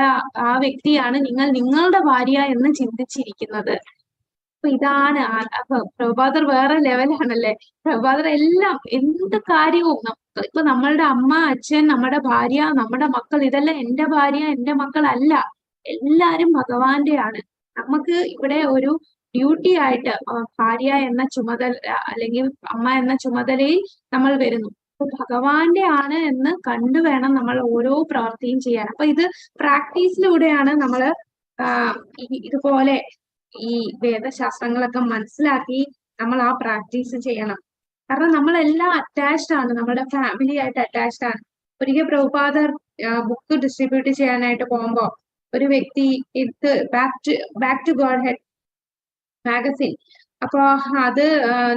ആ വ്യക്തിയാണ് നിങ്ങൾ നിങ്ങളുടെ ഭാര്യ എന്ന് ചിന്തിച്ചിരിക്കുന്നത്. അപ്പൊ ഇതാണ്. അപ്പൊ പ്രഭുപാദർ വേറെ ലെവലാണല്ലേ. പ്രഭുപാദർ എല്ലാം എന്ത് കാര്യവും ഇപ്പൊ നമ്മളുടെ അമ്മ, അച്ഛൻ, നമ്മുടെ ഭാര്യ, നമ്മുടെ മക്കൾ, ഇതെല്ലാം എന്റെ ഭാര്യ എന്റെ മക്കൾ അല്ല, എല്ലാരും ഭഗവാന്റെ ആണ്. നമുക്ക് ഇവിടെ ഒരു ഡ്യൂട്ടി ആയിട്ട് ഭാര്യ എന്ന ചുമതല അല്ലെങ്കിൽ അമ്മ എന്ന ചുമതലയിൽ നമ്മൾ വരുന്നു. അപ്പൊ ഭഗവാന്റെ ആണ് എന്ന് കണ്ടു വേണം നമ്മൾ ഓരോ പ്രവൃത്തിയും ചെയ്യാൻ. അപ്പൊ ഇത് പ്രാക്ടീസിലൂടെയാണ് നമ്മൾ ഇതുപോലെ ഈ വേദശാസ്ത്രങ്ങളൊക്കെ മനസ്സിലാക്കി നമ്മൾ ആ പ്രാക്ടീസ് ചെയ്യണം. കാരണം നമ്മളെല്ലാം അറ്റാച്ച്ഡ് ആണ്, നമ്മുടെ ഫാമിലി ആയിട്ട് അറ്റാച്ച്ഡ് ആണ്. ഒരിക്കൽ പ്രഭുപാദർ ബുക്ക് ഡിസ്ട്രിബ്യൂട്ട് ചെയ്യാനായിട്ട് പോകുമ്പോ ഒരു വ്യക്തി ഇത് back to Godhead magazine, അപ്പൊ അത്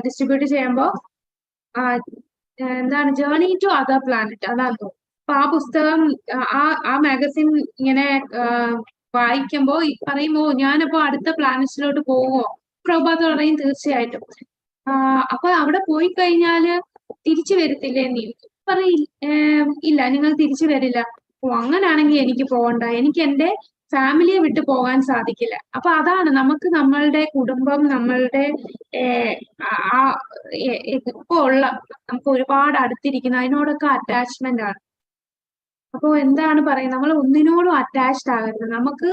ഡിസ്ട്രിബ്യൂട്ട് ചെയ്യുമ്പോ എന്താണ് ജേർണി ടു അതർ പ്ലാനറ്റ് അതാണെന്നോ. അപ്പൊ ആ പുസ്തകം ആ മാഗസിൻ ഇങ്ങനെ വായിക്കുമ്പോ പറയുമ്പോ ഞാനപ്പോ അടുത്ത പ്ലാനറ്റ്സിലോട്ട് പോവോ? പ്രഭുപാദ് പറയും തീർച്ചയായിട്ടും. അപ്പൊ അവിടെ പോയി കഴിഞ്ഞാല് തിരിച്ചു വരത്തില്ലേ എന്ന് പറയും. ഇല്ല, നിങ്ങൾ തിരിച്ചു വരില്ല. ഓ, അങ്ങനാണെങ്കിൽ എനിക്ക് പോകണ്ട, എനിക്ക് എന്റെ ഫാമിലിയെ വിട്ടു പോകാൻ സാധിക്കില്ല. അപ്പൊ അതാണ് നമുക്ക് നമ്മളുടെ കുടുംബം, നമ്മളുടെ ഇപ്പൊ ഉള്ള നമുക്ക് ഒരുപാട് അടുത്തിരിക്കുന്ന അതിനോടൊക്കെ അറ്റാച്ച്മെന്റ് ആണ്. അപ്പൊ എന്താണ് പറയുന്നത്, നമ്മൾ ഒന്നിനോടും അറ്റാച്ച്ഡ് ആകരുത്. നമുക്ക്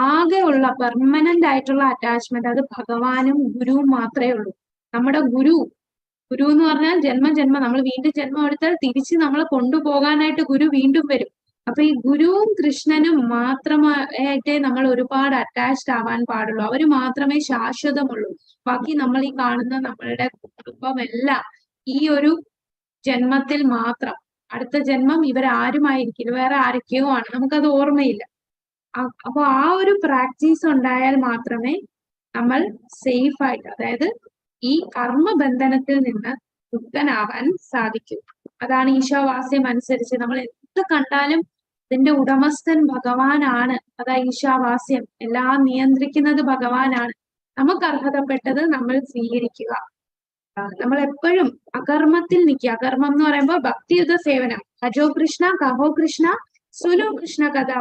ആകെ ഉള്ള പെർമനന്റ് ആയിട്ടുള്ള അറ്റാച്ച്മെന്റ് അത് ഭഗവാനും ഗുരുവും മാത്രമേ ഉള്ളൂ. നമ്മുടെ ഗുരു എന്ന് പറഞ്ഞാൽ ജന്മം നമ്മൾ വീണ്ടും ജന്മം എടുത്താൽ തിരിച്ച് നമ്മളെ കൊണ്ടുപോകാനായിട്ട് ഗുരു വീണ്ടും വരും. അപ്പൊ ഈ ഗുരുവും കൃഷ്ണനും മാത്രമായിട്ടേ നമ്മൾ ഒരുപാട് അറ്റാച്ച്ഡ് ആവാൻ പാടുള്ളൂ. അവര് മാത്രമേ ശാശ്വതമുള്ളൂ. ബാക്കി നമ്മൾ ഈ കാണുന്ന നമ്മളുടെ കുടുംബമെല്ലാം ഈ ഒരു ജന്മത്തിൽ മാത്രം. അടുത്ത ജന്മം ഇവരാരുമായിരിക്കില്ല, വേറെ ആരൊക്കെയോ ആണ്, നമുക്കത് ഓർമ്മയില്ല. അപ്പൊ ആ ഒരു പ്രാക്ടീസ് ഉണ്ടായാൽ മാത്രമേ നമ്മൾ സേഫ് ആയിട്ട്, അതായത് ഈ കർമ്മബന്ധനത്തിൽ നിന്ന് മുക്തനാവാൻ സാധിക്കൂ. അതാണ് ഈശാവാസ്യം അനുസരിച്ച് നമ്മൾ എന്ത് കണ്ടാലും ഇതിന്റെ ഉടമസ്ഥൻ ഭഗവാനാണ്. അതാ ഈശാവാസ്യം. എല്ലാം നിയന്ത്രിക്കുന്നത് ഭഗവാനാണ്. നമുക്ക് അർഹതപ്പെട്ടത് നമ്മൾ സ്വീകരിക്കുക. നമ്മൾ എപ്പോഴും അകർമ്മത്തിൽ നിൽക്കുക. അകർമ്മം എന്ന് പറയുമ്പോൾ ഭക്തിയുത സേവനം. ഭജോ കൃഷ്ണ, കഹോ കൃഷ്ണ, സുലോ കൃഷ്ണ കഥ.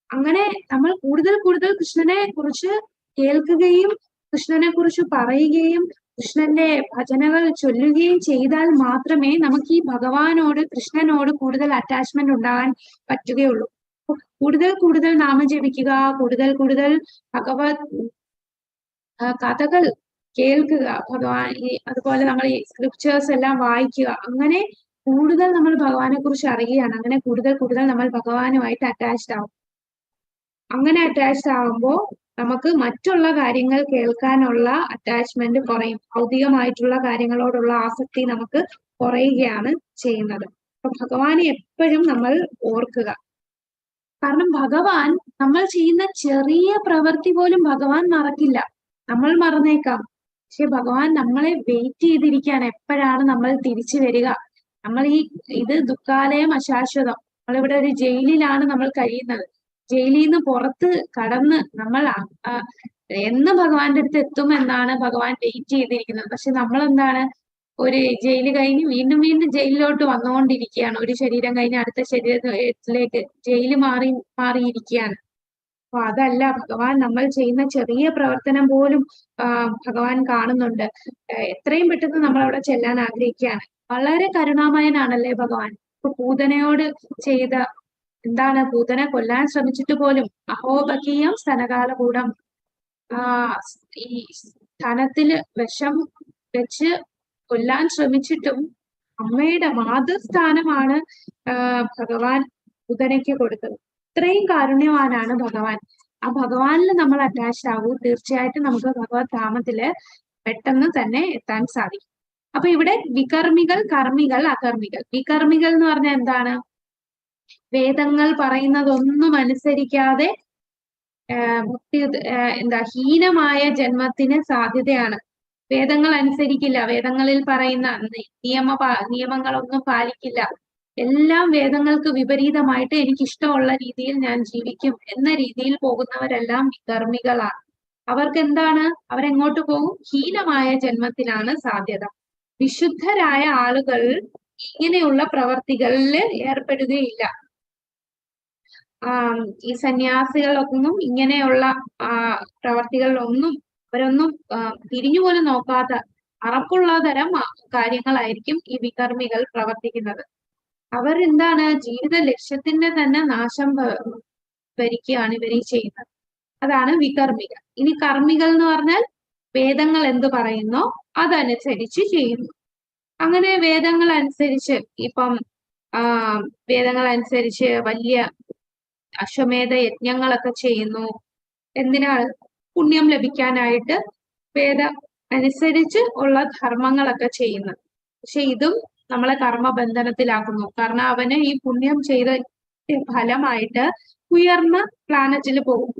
അങ്ങനെ നമ്മൾ കൂടുതൽ കൃഷ്ണനെ കുറിച്ച് കേൾക്കുകയും കൃഷ്ണനെ കുറിച്ച് പറയുകയും കൃഷ്ണന്റെ ഭജനകൾ ചൊല്ലുകയും ചെയ്താൽ മാത്രമേ നമുക്ക് ഈ ഭഗവാനോട്, കൃഷ്ണനോട് കൂടുതൽ അറ്റാച്ച്മെന്റ് ഉണ്ടാകാൻ പറ്റുകയുള്ളൂ. കൂടുതൽ നാമം ജപിക്കുക, കൂടുതൽ ഭഗവത് കഥകൾ കേൾക്കുക, ഭഗവാൻ അതുപോലെ നമ്മൾ ഈ സ്ക്രിപ്ചേഴ്സ് എല്ലാം വായിക്കുക. അങ്ങനെ കൂടുതൽ നമ്മൾ ഭഗവാനെ കുറിച്ച് അറിയുകയാണ്. അങ്ങനെ കൂടുതൽ നമ്മൾ ഭഗവാനുമായിട്ട് അറ്റാച്ച്ഡ് ആവും. അങ്ങനെ അറ്റാച്ച്ഡ് ആവുമ്പോൾ നമുക്ക് മറ്റുള്ള കാര്യങ്ങൾ കേൾക്കാനുള്ള അറ്റാച്ച്മെന്റ് കുറയും. ഭൗതികമായിട്ടുള്ള കാര്യങ്ങളോടുള്ള ആസക്തി നമുക്ക് കുറയുകയാണ് ചെയ്യുന്നത്. അപ്പൊ ഭഗവാനെ എപ്പോഴും നമ്മൾ ഓർക്കുക. കാരണം ഭഗവാൻ നമ്മൾ ചെയ്യുന്ന ചെറിയ പ്രവൃത്തി പോലും ഭഗവാൻ മറക്കില്ല. നമ്മൾ മറന്നേക്കാം, പക്ഷെ ഭഗവാൻ നമ്മളെ വെയിറ്റ് ചെയ്തിരിക്കുകയാണ്. എപ്പോഴാണ് നമ്മൾ തിരിച്ചു വരിക? നമ്മൾ ഇത് ദുഃഖാലയം അശാശ്വതം. നമ്മളിവിടെ ഒരു ജയിലിലാണ് നമ്മൾ കഴിയുന്നത്. ജയിലിൽ നിന്ന് പുറത്ത് കടന്ന് നമ്മൾ എന്ന് ഭഗവാന്റെ അടുത്ത് എത്തുമെന്നാണ് ഭഗവാൻ വെയിറ്റ് ചെയ്തിരിക്കുന്നത്. പക്ഷെ നമ്മൾ എന്താണ്, ഒരു ജയില് കഴിഞ്ഞ് വീണ്ടും ജയിലിലോട്ട് വന്നുകൊണ്ടിരിക്കുകയാണ്. ഒരു ശരീരം കഴിഞ്ഞ് അടുത്ത ശരീരത്തിലേക്ക് ജയില് മാറിയിരിക്കുകയാണ്. അപ്പൊ അതല്ല, ഭഗവാൻ നമ്മൾ ചെയ്യുന്ന ചെറിയ പ്രവർത്തനം പോലും ഭഗവാൻ കാണുന്നുണ്ട്. എത്രയും പെട്ടെന്ന് നമ്മൾ അവിടെ ചെല്ലാൻ ആഗ്രഹിക്കുകയാണ്. വളരെ കരുണാമയനാണല്ലേ ഭഗവാൻ. ഇപ്പൊ പൂതനയോട് ചെയ്ത എന്താണ് പൂതനെ കൊല്ലാൻ ശ്രമിച്ചിട്ട് പോലും അഹോബകീയം സ്തനകാലകൂടം ഈ ധനത്തില് വിഷം വെച്ച് കൊല്ലാൻ ശ്രമിച്ചിട്ടും അമ്മയുടെ മാതൃസ്ഥാനമാണ് ഭഗവാൻ പൂതനയ്ക്ക് കൊടുത്തത്. ഇത്രയും കാരുണ്യവാനാണ് ഭഗവാൻ. ആ ഭഗവാനിൽ നമ്മൾ അറ്റാച്ച്ഡ് ആകൂ, തീർച്ചയായിട്ടും നമുക്ക് ഭഗവത് ധാമത്തില് പെട്ടെന്ന് തന്നെ എത്താൻ സാധിക്കും. അപ്പൊ ഇവിടെ വികർമ്മികൾ, കർമ്മികൾ, അകർമ്മികൾ. വികർമ്മികൾ എന്ന് പറഞ്ഞാൽ എന്താണ്? വേദങ്ങൾ പറയുന്നതൊന്നും അനുസരിക്കാതെ ഹീനമായ ജന്മത്തിന് സാധ്യതയാണ്. വേദങ്ങൾ അനുസരിക്കില്ല, വേദങ്ങളിൽ പറയുന്ന നിയമങ്ങളൊന്നും പാലിക്കില്ല, എല്ലാം വേദങ്ങൾക്ക് വിപരീതമായിട്ട് എനിക്കിഷ്ടമുള്ള രീതിയിൽ ഞാൻ ജീവിക്കും എന്ന രീതിയിൽ പോകുന്നവരെല്ലാം വികർമ്മികളാണ്. അവർക്ക് എന്താണ്? അവരെങ്ങോട്ട് പോകും? ഹീനമായ ജന്മത്തിനാണ് സാധ്യത. വിശുദ്ധരായ ആളുകൾ ഇങ്ങനെയുള്ള പ്രവർത്തികളിൽ ഏർപ്പെടുകയില്ല. ഈ സന്യാസികളൊന്നും ഇങ്ങനെയുള്ള പ്രവർത്തികളിലൊന്നും അവരൊന്നും തിരിഞ്ഞുപോലും നോക്കാത്ത അറപ്പുള്ള തരം കാര്യങ്ങളായിരിക്കും ഈ വികർമ്മികൾ പ്രവർത്തിക്കുന്നത്. അവർ എന്താണ്? ജീവിത ലക്ഷ്യത്തിന്റെ തന്നെ നാശം വരിക്കുകയാണ് ഇവർ ചെയ്യുന്നത്. അതാണ് വികർമ്മികൾ. ഇനി കർമ്മികൾ എന്ന് പറഞ്ഞാൽ വേദങ്ങൾ എന്ത് പറയുന്നോ അതനുസരിച്ച് ചെയ്യുന്നു. അങ്ങനെ വേദങ്ങൾ അനുസരിച്ച് ഇപ്പം വേദങ്ങൾ അനുസരിച്ച് വലിയ അശ്വമേധ യജ്ഞങ്ങളൊക്കെ ചെയ്യുന്നു. എന്തിനാണ്? പുണ്യം ലഭിക്കാനായിട്ട് വേദ അനുസരിച്ച് ഉള്ള ധർമ്മങ്ങളൊക്കെ ചെയ്യുന്നു. പക്ഷെ ഇതും നമ്മളെ കർമ്മബന്ധനത്തിലാക്കുന്നു. കാരണം അവന് ഈ പുണ്യം ചെയ്ത ഫലമായിട്ട് ഉയർന്ന പ്ലാനറ്റിൽ പോകും,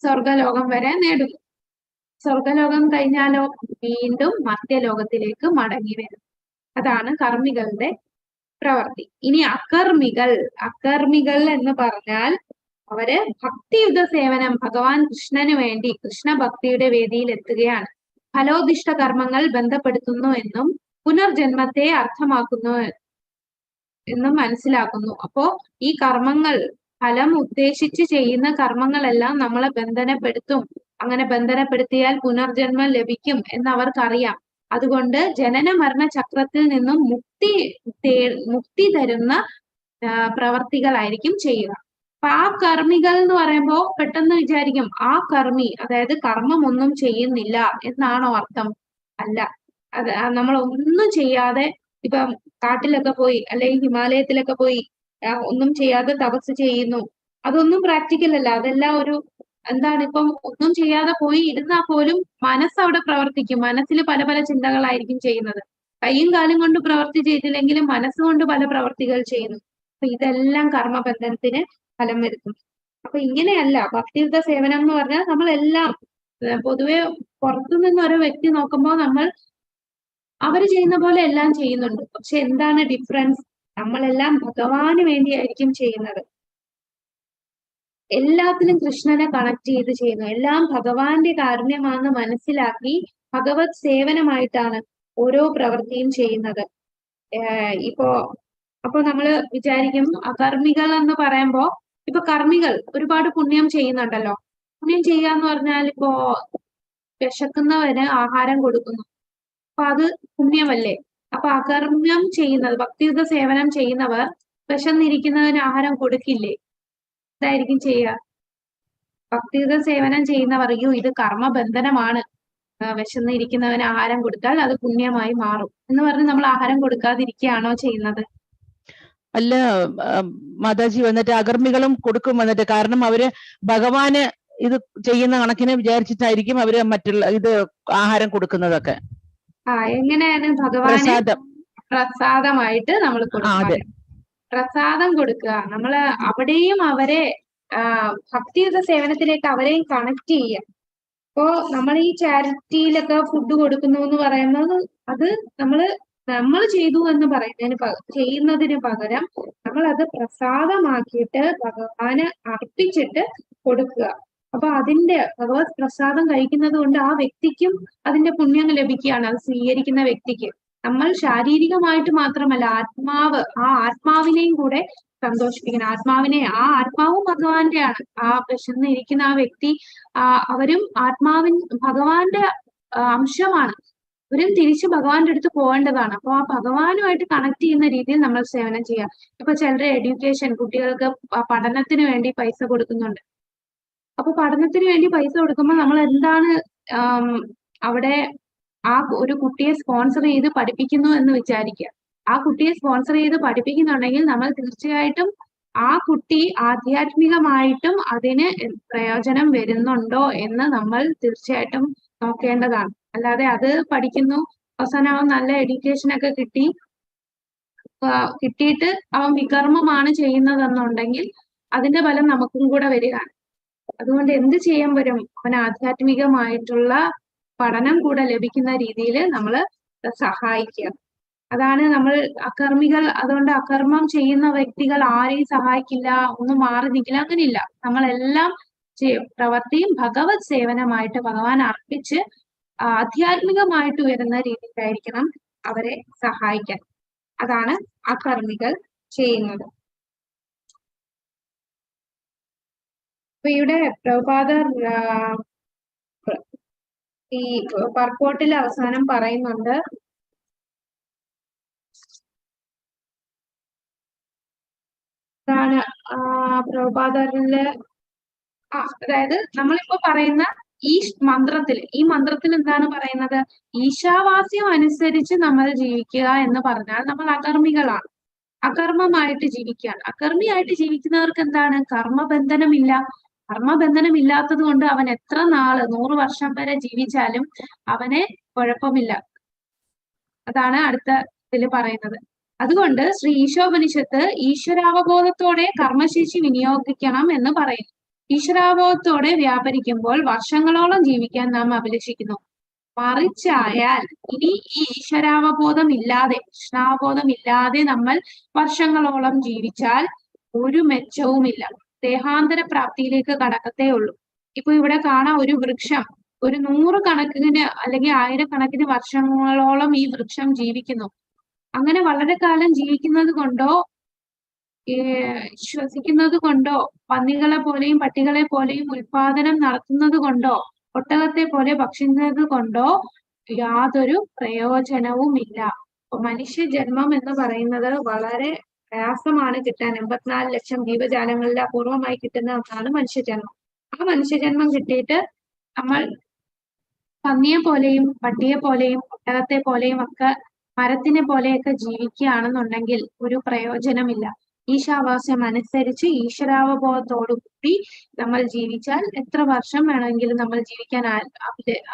സ്വർഗലോകം വരെ നേടുന്നു. സ്വർഗലോകം കഴിഞ്ഞാലോ വീണ്ടും മർത്യലോകത്തിലേക്ക് മടങ്ങി വരും. അതാണ് കർമ്മികളുടെ പ്രവർത്തി. ഇനി അകർമ്മികൾ എന്ന് പറഞ്ഞാൽ അവര് ഭക്തിയുത സേവനം, ഭഗവാൻ കൃഷ്ണന് വേണ്ടി കൃഷ്ണഭക്തിയുടെ വേദിയിൽ എത്തുകയാണ്. ഫലോദിഷ്ട കർമ്മങ്ങൾ ബന്ധപ്പെടുത്തുന്നു എന്നും പുനർജന്മത്തെ അർത്ഥമാക്കുന്നു എന്നും മനസ്സിലാക്കുന്നു. അപ്പോ ഈ കർമ്മങ്ങൾ, ഫലം ഉദ്ദേശിച്ച് ചെയ്യുന്ന കർമ്മങ്ങളെല്ലാം നമ്മളെ ബന്ധനപ്പെടുത്തും. അങ്ങനെ ബന്ധനപ്പെടുത്തിയാൽ പുനർജന്മം ലഭിക്കും എന്നവർക്കറിയാം. അതുകൊണ്ട് ജനന മരണ ചക്രത്തിൽ നിന്നും മുക്തി തരുന്ന പ്രവർത്തികളായിരിക്കും ചെയ്യുക. അപ്പൊ ആ കർമ്മികൾ എന്ന് പറയുമ്പോ പെട്ടെന്ന് വിചാരിക്കും ആ കർമ്മി അതായത് കർമ്മം ഒന്നും ചെയ്യുന്നില്ല എന്നാണോ അർത്ഥം? അല്ല. അത് നമ്മൾ ഒന്നും ചെയ്യാതെ ഇപ്പം കാട്ടിലൊക്കെ പോയി അല്ലെങ്കിൽ ഹിമാലയത്തിലൊക്കെ പോയി ഒന്നും ചെയ്യാതെ തപസ് ചെയ്യുന്നു, അതൊന്നും പ്രാക്ടിക്കൽ അല്ല. അതെല്ലാം ഒരു എന്താണ്, ഇപ്പം ഒന്നും ചെയ്യാതെ പോയി ഇരുന്നാൽ പോലും മനസ്സവിടെ പ്രവർത്തിക്കും. മനസ്സിൽ പല പല ചിന്തകളായിരിക്കും ചെയ്യുന്നത്. കൈയും കാലും കൊണ്ട് പ്രവർത്തി ചെയ്തില്ലെങ്കിലും മനസ്സുകൊണ്ട് പല പ്രവർത്തികൾ ചെയ്യുന്നു. അപ്പൊ ഇതെല്ലാം കർമ്മബന്ധനത്തിന് ഫലം വരുത്തും. അപ്പൊ ഇങ്ങനെയല്ല ഭക്തിയുത സേവനം എന്ന് പറഞ്ഞാൽ നമ്മളെല്ലാം പൊതുവെ പുറത്തുനിന്ന് ഓരോ വ്യക്തി നോക്കുമ്പോൾ നമ്മൾ അവര് ചെയ്യുന്ന പോലെ എല്ലാം ചെയ്യുന്നുണ്ട്. പക്ഷെ എന്താണ് ഡിഫറൻസ്? നമ്മളെല്ലാം ഭഗവാന് വേണ്ടിയായിരിക്കും ചെയ്യുന്നത്. എല്ലാത്തിലും കൃഷ്ണനെ കണക്ട് ചെയ്ത് ചെയ്യുന്നു. എല്ലാം ഭഗവാന്റെ കാരുണ്യമാണെന്ന് മനസ്സിലാക്കി ഭഗവത് സേവനമായിട്ടാണ് ഓരോ പ്രവൃത്തിയും ചെയ്യുന്നത്. അപ്പൊ നമ്മള് വിചാരിക്കും അകർമ്മികൾ എന്ന് പറയുമ്പോ ഇപ്പൊ കർമ്മികൾ ഒരുപാട് പുണ്യം ചെയ്യുന്നുണ്ടല്ലോ. പുണ്യം ചെയ്യാന്ന് പറഞ്ഞാൽ ഇപ്പോ വിശക്കുന്നവന് ആഹാരം കൊടുക്കുന്നു, അപ്പൊ അത് പുണ്യമല്ലേ? അപ്പൊ അകർമ്മ്യം ചെയ്യുന്നത്, ഭക്തിയുത സേവനം ചെയ്യുന്നവർ വിശന്നിരിക്കുന്നവന് ആഹാരം കൊടുക്കില്ലേ? ഇതായിരിക്കും ചെയ്യുക. ഭക്തിയുത സേവനം ചെയ്യുന്നവർ അയ്യോ ഇത് കർമ്മബന്ധനമാണ്, വിശന്നിരിക്കുന്നവന് ആഹാരം കൊടുത്താൽ അത് പുണ്യമായി മാറും എന്ന് പറഞ്ഞ് നമ്മൾ ആഹാരം കൊടുക്കാതിരിക്കുകയാണോ ചെയ്യുന്നത്? അല്ല മാതാജി, വന്നിട്ട് അകർമ്മികളും കൊടുക്കും വന്നിട്ട്. കാരണം അവര് ഭഗവാന് ഇത് ചെയ്യുന്ന കണക്കിന് വിചാരിച്ചിട്ടായിരിക്കും അവര് മറ്റുള്ള ഇത് ആഹാരം കൊടുക്കുന്നതൊക്കെ. എങ്ങനെയാണ്? ഭഗവാന് പ്രസാദമായിട്ട് നമ്മൾ കൊടുക്കുക, പ്രസാദം കൊടുക്കുക. നമ്മള് അവിടെയും അവരെ ഭക്തിയുത സേവനത്തിലേക്ക് അവരെയും കണക്ട് ചെയ്യുക. ഇപ്പോ നമ്മൾ ഈ ചാരിറ്റിയിലൊക്കെ ഫുഡ് കൊടുക്കുന്നു എന്ന് പറയുന്നത് അത് നമ്മൾ ചെയ്തു എന്ന് ചെയ്യുന്നതിന് പകരം നമ്മൾ അത് പ്രസാദമാക്കിയിട്ട് ഭഗവാന് അർപ്പിച്ചിട്ട് കൊടുക്കുക. അപ്പൊ അതിന്റെ ഭഗവത് പ്രസാദം കഴിക്കുന്നത് കൊണ്ട് ആ വ്യക്തിക്കും അതിന്റെ പുണ്യം ലഭിക്കുകയാണ്, അത് സ്വീകരിക്കുന്ന വ്യക്തിക്ക്. നമ്മൾ ശാരീരികമായിട്ട് മാത്രമല്ല ആത്മാവിനെയും കൂടെ സന്തോഷിപ്പിക്കണം. ആത്മാവും ഭഗവാന്റെ ആണ്. വിശന്നിരിക്കുന്ന ആ വ്യക്തി അവരും ഭഗവാന്റെ അംശമാണ്. ഒരു തിരിച്ച് ഭഗവാന്റെ അടുത്ത് പോകേണ്ടതാണ്. അപ്പൊ ആ ഭഗവാനുമായിട്ട് കണക്ട് ചെയ്യുന്ന രീതിയിൽ നമ്മൾ സേവനം ചെയ്യാം. ഇപ്പൊ ചിലര് എഡ്യൂക്കേഷൻ, കുട്ടികൾക്ക് പഠനത്തിന് വേണ്ടി പൈസ കൊടുക്കുന്നുണ്ട്. അപ്പൊ പഠനത്തിന് വേണ്ടി പൈസ കൊടുക്കുമ്പോൾ നമ്മൾ എന്താണ് അവിടെ ആ ഒരു കുട്ടിയെ സ്പോൺസർ ചെയ്ത് പഠിപ്പിക്കുന്നു എന്ന് വിചാരിക്കുക. ആ കുട്ടിയെ സ്പോൺസർ ചെയ്ത് പഠിപ്പിക്കുന്നുണ്ടെങ്കിൽ നമ്മൾ തീർച്ചയായിട്ടും ആ കുട്ടി ആധ്യാത്മികമായിട്ടും അതിന് പ്രയോജനം വരുന്നുണ്ടോ എന്ന് നമ്മൾ തീർച്ചയായിട്ടും നോക്കേണ്ടതാണ്. അല്ലാതെ അത് പഠിക്കുന്നു, അവസാനം അവൻ നല്ല എഡ്യൂക്കേഷൻ ഒക്കെ കിട്ടിയിട്ട് അവൻ വികർമ്മമാണ് ചെയ്യുന്നതെന്നുണ്ടെങ്കിൽ അതിന്റെ ഫലം നമുക്കും കൂടെ വരികയാണ്. അതുകൊണ്ട് എന്ത് ചെയ്യാൻ വരും? അവൻ ആധ്യാത്മികമായിട്ടുള്ള പഠനം കൂടെ ലഭിക്കുന്ന രീതിയിൽ നമ്മൾ സഹായിക്കുക. അതാണ് നമ്മൾ അകർമ്മികൾ. അതുകൊണ്ട് അകർമ്മം ചെയ്യുന്ന വ്യക്തികൾ ആരെയും സഹായിക്കില്ല, ഒന്നും മാറി നിൽക്കില്ല, അങ്ങനെയില്ല. നമ്മളെല്ലാം ചെയ്യും. പ്രവൃത്തിയും ഭഗവത് സേവനമായിട്ട് ഭഗവാൻ അർപ്പിച്ച് ആധ്യാത്മികമായിട്ട് വരുന്ന രീതിയിലായിരിക്കണം അവരെ സഹായിക്കാൻ. അതാണ് അകർമ്മികൾ ചെയ്യുന്നത്. അപ്പൊ ഇവിടെ പ്രഭുപാദർ ഈ പർപ്പോട്ടിൽ അവസാനം പറയുന്നുണ്ട്, പ്രഭുപാദരില് അതായത് നമ്മളിപ്പോ പറയുന്ന ഈ മന്ത്രത്തിൽ എന്താണ് പറയുന്നത്? ഈശാവാസ്യം അനുസരിച്ച് നമ്മൾ ജീവിക്കുക എന്ന് പറഞ്ഞാൽ നമ്മൾ അകർമ്മികളാണ്. അകർമ്മമായിട്ട് ജീവിക്കുകയാണ്. അകർമ്മിയായിട്ട് ജീവിക്കുന്നവർക്ക് എന്താണ്? കർമ്മബന്ധനമില്ല. കർമ്മബന്ധനമില്ലാത്തത് കൊണ്ട് അവൻ എത്ര നാള് 100 വർഷം വരെ ജീവിച്ചാലും അവന് കുഴപ്പമില്ല. അതാണ് അടുത്ത ഇതിൽ പറയുന്നത്. അതുകൊണ്ട് ശ്രീ ഈശോപനിഷത്ത് ഈശ്വരാവബോധത്തോടെ കർമ്മശേഷി വിനിയോഗിക്കണം എന്ന് പറയുന്നു. ഈശ്വരാവബോധത്തോടെ വ്യാപരിക്കുമ്പോൾ വർഷങ്ങളോളം ജീവിക്കാൻ നാം അഭിലഷിക്കുന്നു. മറിച്ചായാൽ ഇനി ഈ ഈശ്വരാവബോധം ഇല്ലാതെ, കൃഷ്ണാവബോധം ഇല്ലാതെ നമ്മൾ വർഷങ്ങളോളം ജീവിച്ചാൽ ഒരു മെച്ചവുമില്ല. ദേഹാന്തര പ്രാപ്തിയിലേക്ക് കടക്കത്തേ ഉള്ളൂ. ഇപ്പൊ ഇവിടെ കാണാം, ഒരു വൃക്ഷം ഒരു 100 കണക്കിന് അല്ലെങ്കിൽ 1000 കണക്കിന് വർഷങ്ങളോളം ഈ വൃക്ഷം ജീവിക്കുന്നു. അങ്ങനെ വളരെ കാലം ജീവിക്കുന്നത് കൊണ്ടോ ശ്വസിക്കുന്നത് കൊണ്ടോ പന്നികളെ പോലെയും പട്ടികളെ പോലെയും ഉൽപാദനം നടത്തുന്നത് കൊണ്ടോ ഒട്ടകത്തെ പോലെ ഭക്ഷിക്കുന്നത് കൊണ്ടോ യാതൊരു പ്രയോജനവുമില്ല. മനുഷ്യ ജന്മം എന്ന് പറയുന്നത് വളരെ പ്രയാസമാണ് കിട്ടാൻ. 84 ലക്ഷം ജീവജാലങ്ങളിൽ അപൂർവമായി കിട്ടുന്ന ഒന്നാണ് മനുഷ്യജന്മം. ആ മനുഷ്യജന്മം കിട്ടിയിട്ട് നമ്മൾ പന്നിയെ പോലെയും പട്ടിയെ പോലെയും ഒട്ടകത്തെ പോലെയും ഒക്കെ മരത്തിനെ പോലെയൊക്കെ ജീവിക്കുകയാണെന്നുണ്ടെങ്കിൽ ഒരു പ്രയോജനമില്ല. ഈശാവാസ്യം അനുസരിച്ച് ഈശ്വരാവബോധത്തോടുകൂടി നമ്മൾ ജീവിച്ചാൽ എത്ര വർഷം വേണമെങ്കിലും നമ്മൾ ജീവിക്കാൻ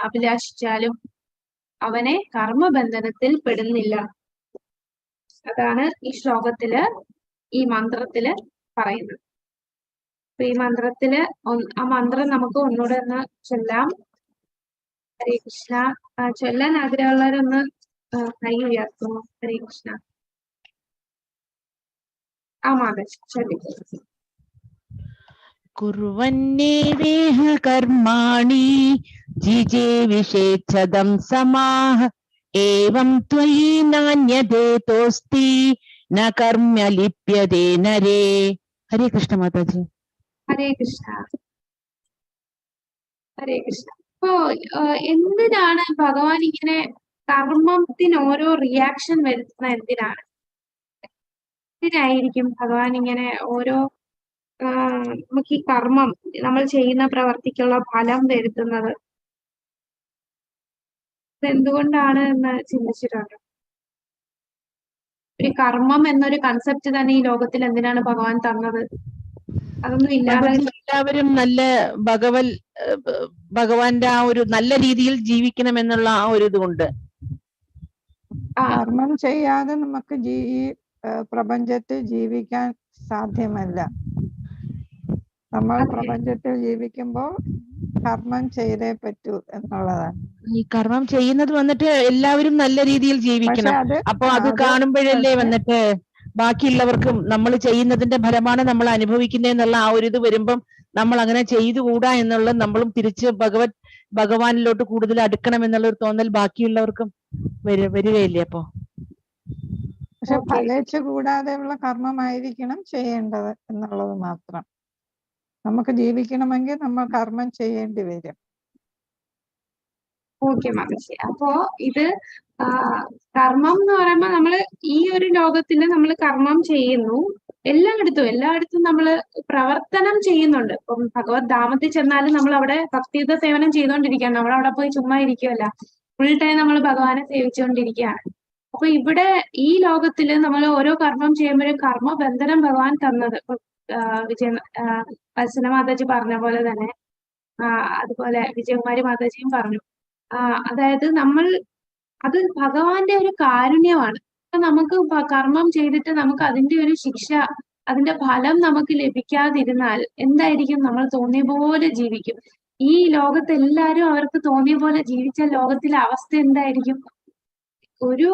അഭിലാഷിച്ചാലും അവനെ കർമ്മബന്ധനത്തിൽ പെടുന്നില്ല. അതാണ് ഈ ശ്ലോകത്തില്, ഈ മന്ത്രത്തില് പറയുന്നത്. ഈ മന്ത്രത്തില് ആ മന്ത്രം നമുക്ക് ഒന്നുകൂടെ ഒന്ന് ചൊല്ലാം. ഹരേ കൃഷ്ണ. ചൊല്ലാൻ ആഗ്രഹമുള്ളവരൊന്ന് കൈ ഉയർത്തുന്നു. ഹരേ കൃഷ്ണ. ആ മാതാജി ചൊല്ലിക്കോളൂ. കുർവന്നേവേഹ കർമാണി ജിജേ വിഷേച്ഛദം സമാഹ ഏവം ത്വയി നാന്യതേതോസ്തി ന കർമ്മ്യ ലിപ്യതേ നരേ. ഹരേ കൃഷ്ണ മാതാജി. ഹരേ കൃഷ്ണ. ഹരേ കൃഷ്ണ. അപ്പോ എന്തിനാണ് ഭഗവാൻ ഇങ്ങനെ കർമ്മത്തിന് ഓരോ റിയാക്ഷൻ വരുത്തുന്നത്? എന്തിനായിരിക്കും ഭഗവാൻ ഇങ്ങനെ ഓരോ നമുക്ക് ഈ കർമ്മം, നമ്മൾ ചെയ്യുന്ന പ്രവർത്തിക്കുള്ള ഫലം വരുത്തുന്നത്? എന്തുകൊണ്ടാണ് എന്ന് ചിന്തിച്ചിട്ടുണ്ട്? ഒരു കർമ്മം എന്നൊരു കൺസെപ്റ്റ് തന്നെ ഈ ലോകത്തിൽ എന്തിനാണ് ഭഗവാൻ തന്നത്? അതൊന്നും ഇല്ലാതെ എല്ലാവരും നല്ല ഭഗവാന്റെ ആ ഒരു നല്ല രീതിയിൽ ജീവിക്കണം എന്നുള്ള ആ ഒരു ഇതുകൊണ്ട്. കർമ്മം ചെയ്യാതെ നമുക്ക് ഈ പ്രപഞ്ചത്തിൽ ജീവിക്കാൻ സാധ്യമല്ല. നമ്മൾ പ്രപഞ്ചത്തിൽ ജീവിക്കുമ്പോൾ കർമ്മം ചെയ്തേ പറ്റൂ എന്നുള്ളതാണ്. ഈ കർമ്മം ചെയ്യുന്നത് വന്നിട്ട് എല്ലാവരും നല്ല രീതിയിൽ ജീവിക്കണം. അപ്പൊ അത് കാണുമ്പോഴല്ലേ വന്നിട്ട് ബാക്കിയുള്ളവർക്കും നമ്മൾ ചെയ്യുന്നതിന്റെ ഫലമാണ് നമ്മൾ അനുഭവിക്കുന്നതെന്നുള്ള ആ ഒരു ഇത് വരുമ്പം നമ്മൾ അങ്ങനെ ചെയ്തുകൂടാ എന്നുള്ള നമ്മളും തിരിച്ച് ഭഗവാനിലോട്ട് കൂടുതൽ അടുക്കണം എന്നുള്ള ഒരു തോന്നൽ ബാക്കിയുള്ളവർക്കും വരികയില്ലേ? അപ്പൊ പക്ഷെ ഫലിച്ചു കൂടാതെയുള്ള കർമ്മമായിരിക്കണം ചെയ്യേണ്ടത് എന്നുള്ളത് മാത്രം. നമുക്ക് ജീവിക്കണമെങ്കിൽ നമ്മൾ കർമ്മം ചെയ്യേണ്ടി വരും. ഓക്കെ മാതാജി. അപ്പോ ഇത് കർമ്മം എന്ന് പറയുമ്പോൾ നമ്മള് ഈ ഒരു ലോകത്തില് നമ്മൾ കർമ്മം ചെയ്യുന്നു. എല്ലായിടത്തും നമ്മൾ പ്രവർത്തനം ചെയ്യുന്നുണ്ട്. ഇപ്പം ഭഗവത് ധാമത്തിൽ ചെന്നാലും നമ്മൾ അവിടെ ഭക്തിയുത സേവനം ചെയ്തുകൊണ്ടിരിക്കുകയാണ്. നമ്മൾ അവിടെ പോയി ചുമ്മാ ഇരിക്കുമല്ല, ഫുൾ ടൈം നമ്മൾ ഭഗവാനെ സേവിച്ചുകൊണ്ടിരിക്കുകയാണ്. അപ്പൊ ഇവിടെ ഈ ലോകത്തില് നമ്മൾ ഓരോ കർമ്മം ചെയ്യുമ്പോഴും കർമ്മബന്ധനം ഭഗവാൻ തന്നത് ഇപ്പൊ വത്സന മാതാജി പറഞ്ഞ പോലെ തന്നെ അതുപോലെ വിജയകുമാരി മാതാജിയും പറഞ്ഞു. അതായത് അത് ഭഗവാന്റെ ഒരു കാരുണ്യമാണ്. അപ്പൊ നമുക്ക് കർമ്മം ചെയ്തിട്ട് നമുക്ക് അതിന്റെ ഒരു ശിക്ഷ, അതിന്റെ ഫലം നമുക്ക് ലഭിക്കാതിരുന്നാൽ എന്തായിരിക്കും? നമ്മൾ തോന്നിയ പോലെ ജീവിക്കും. ഈ ലോകത്ത് എല്ലാവരും അവർക്ക് തോന്നിയ പോലെ ജീവിച്ച ലോകത്തിലെ അവസ്ഥ എന്തായിരിക്കും? ഒരു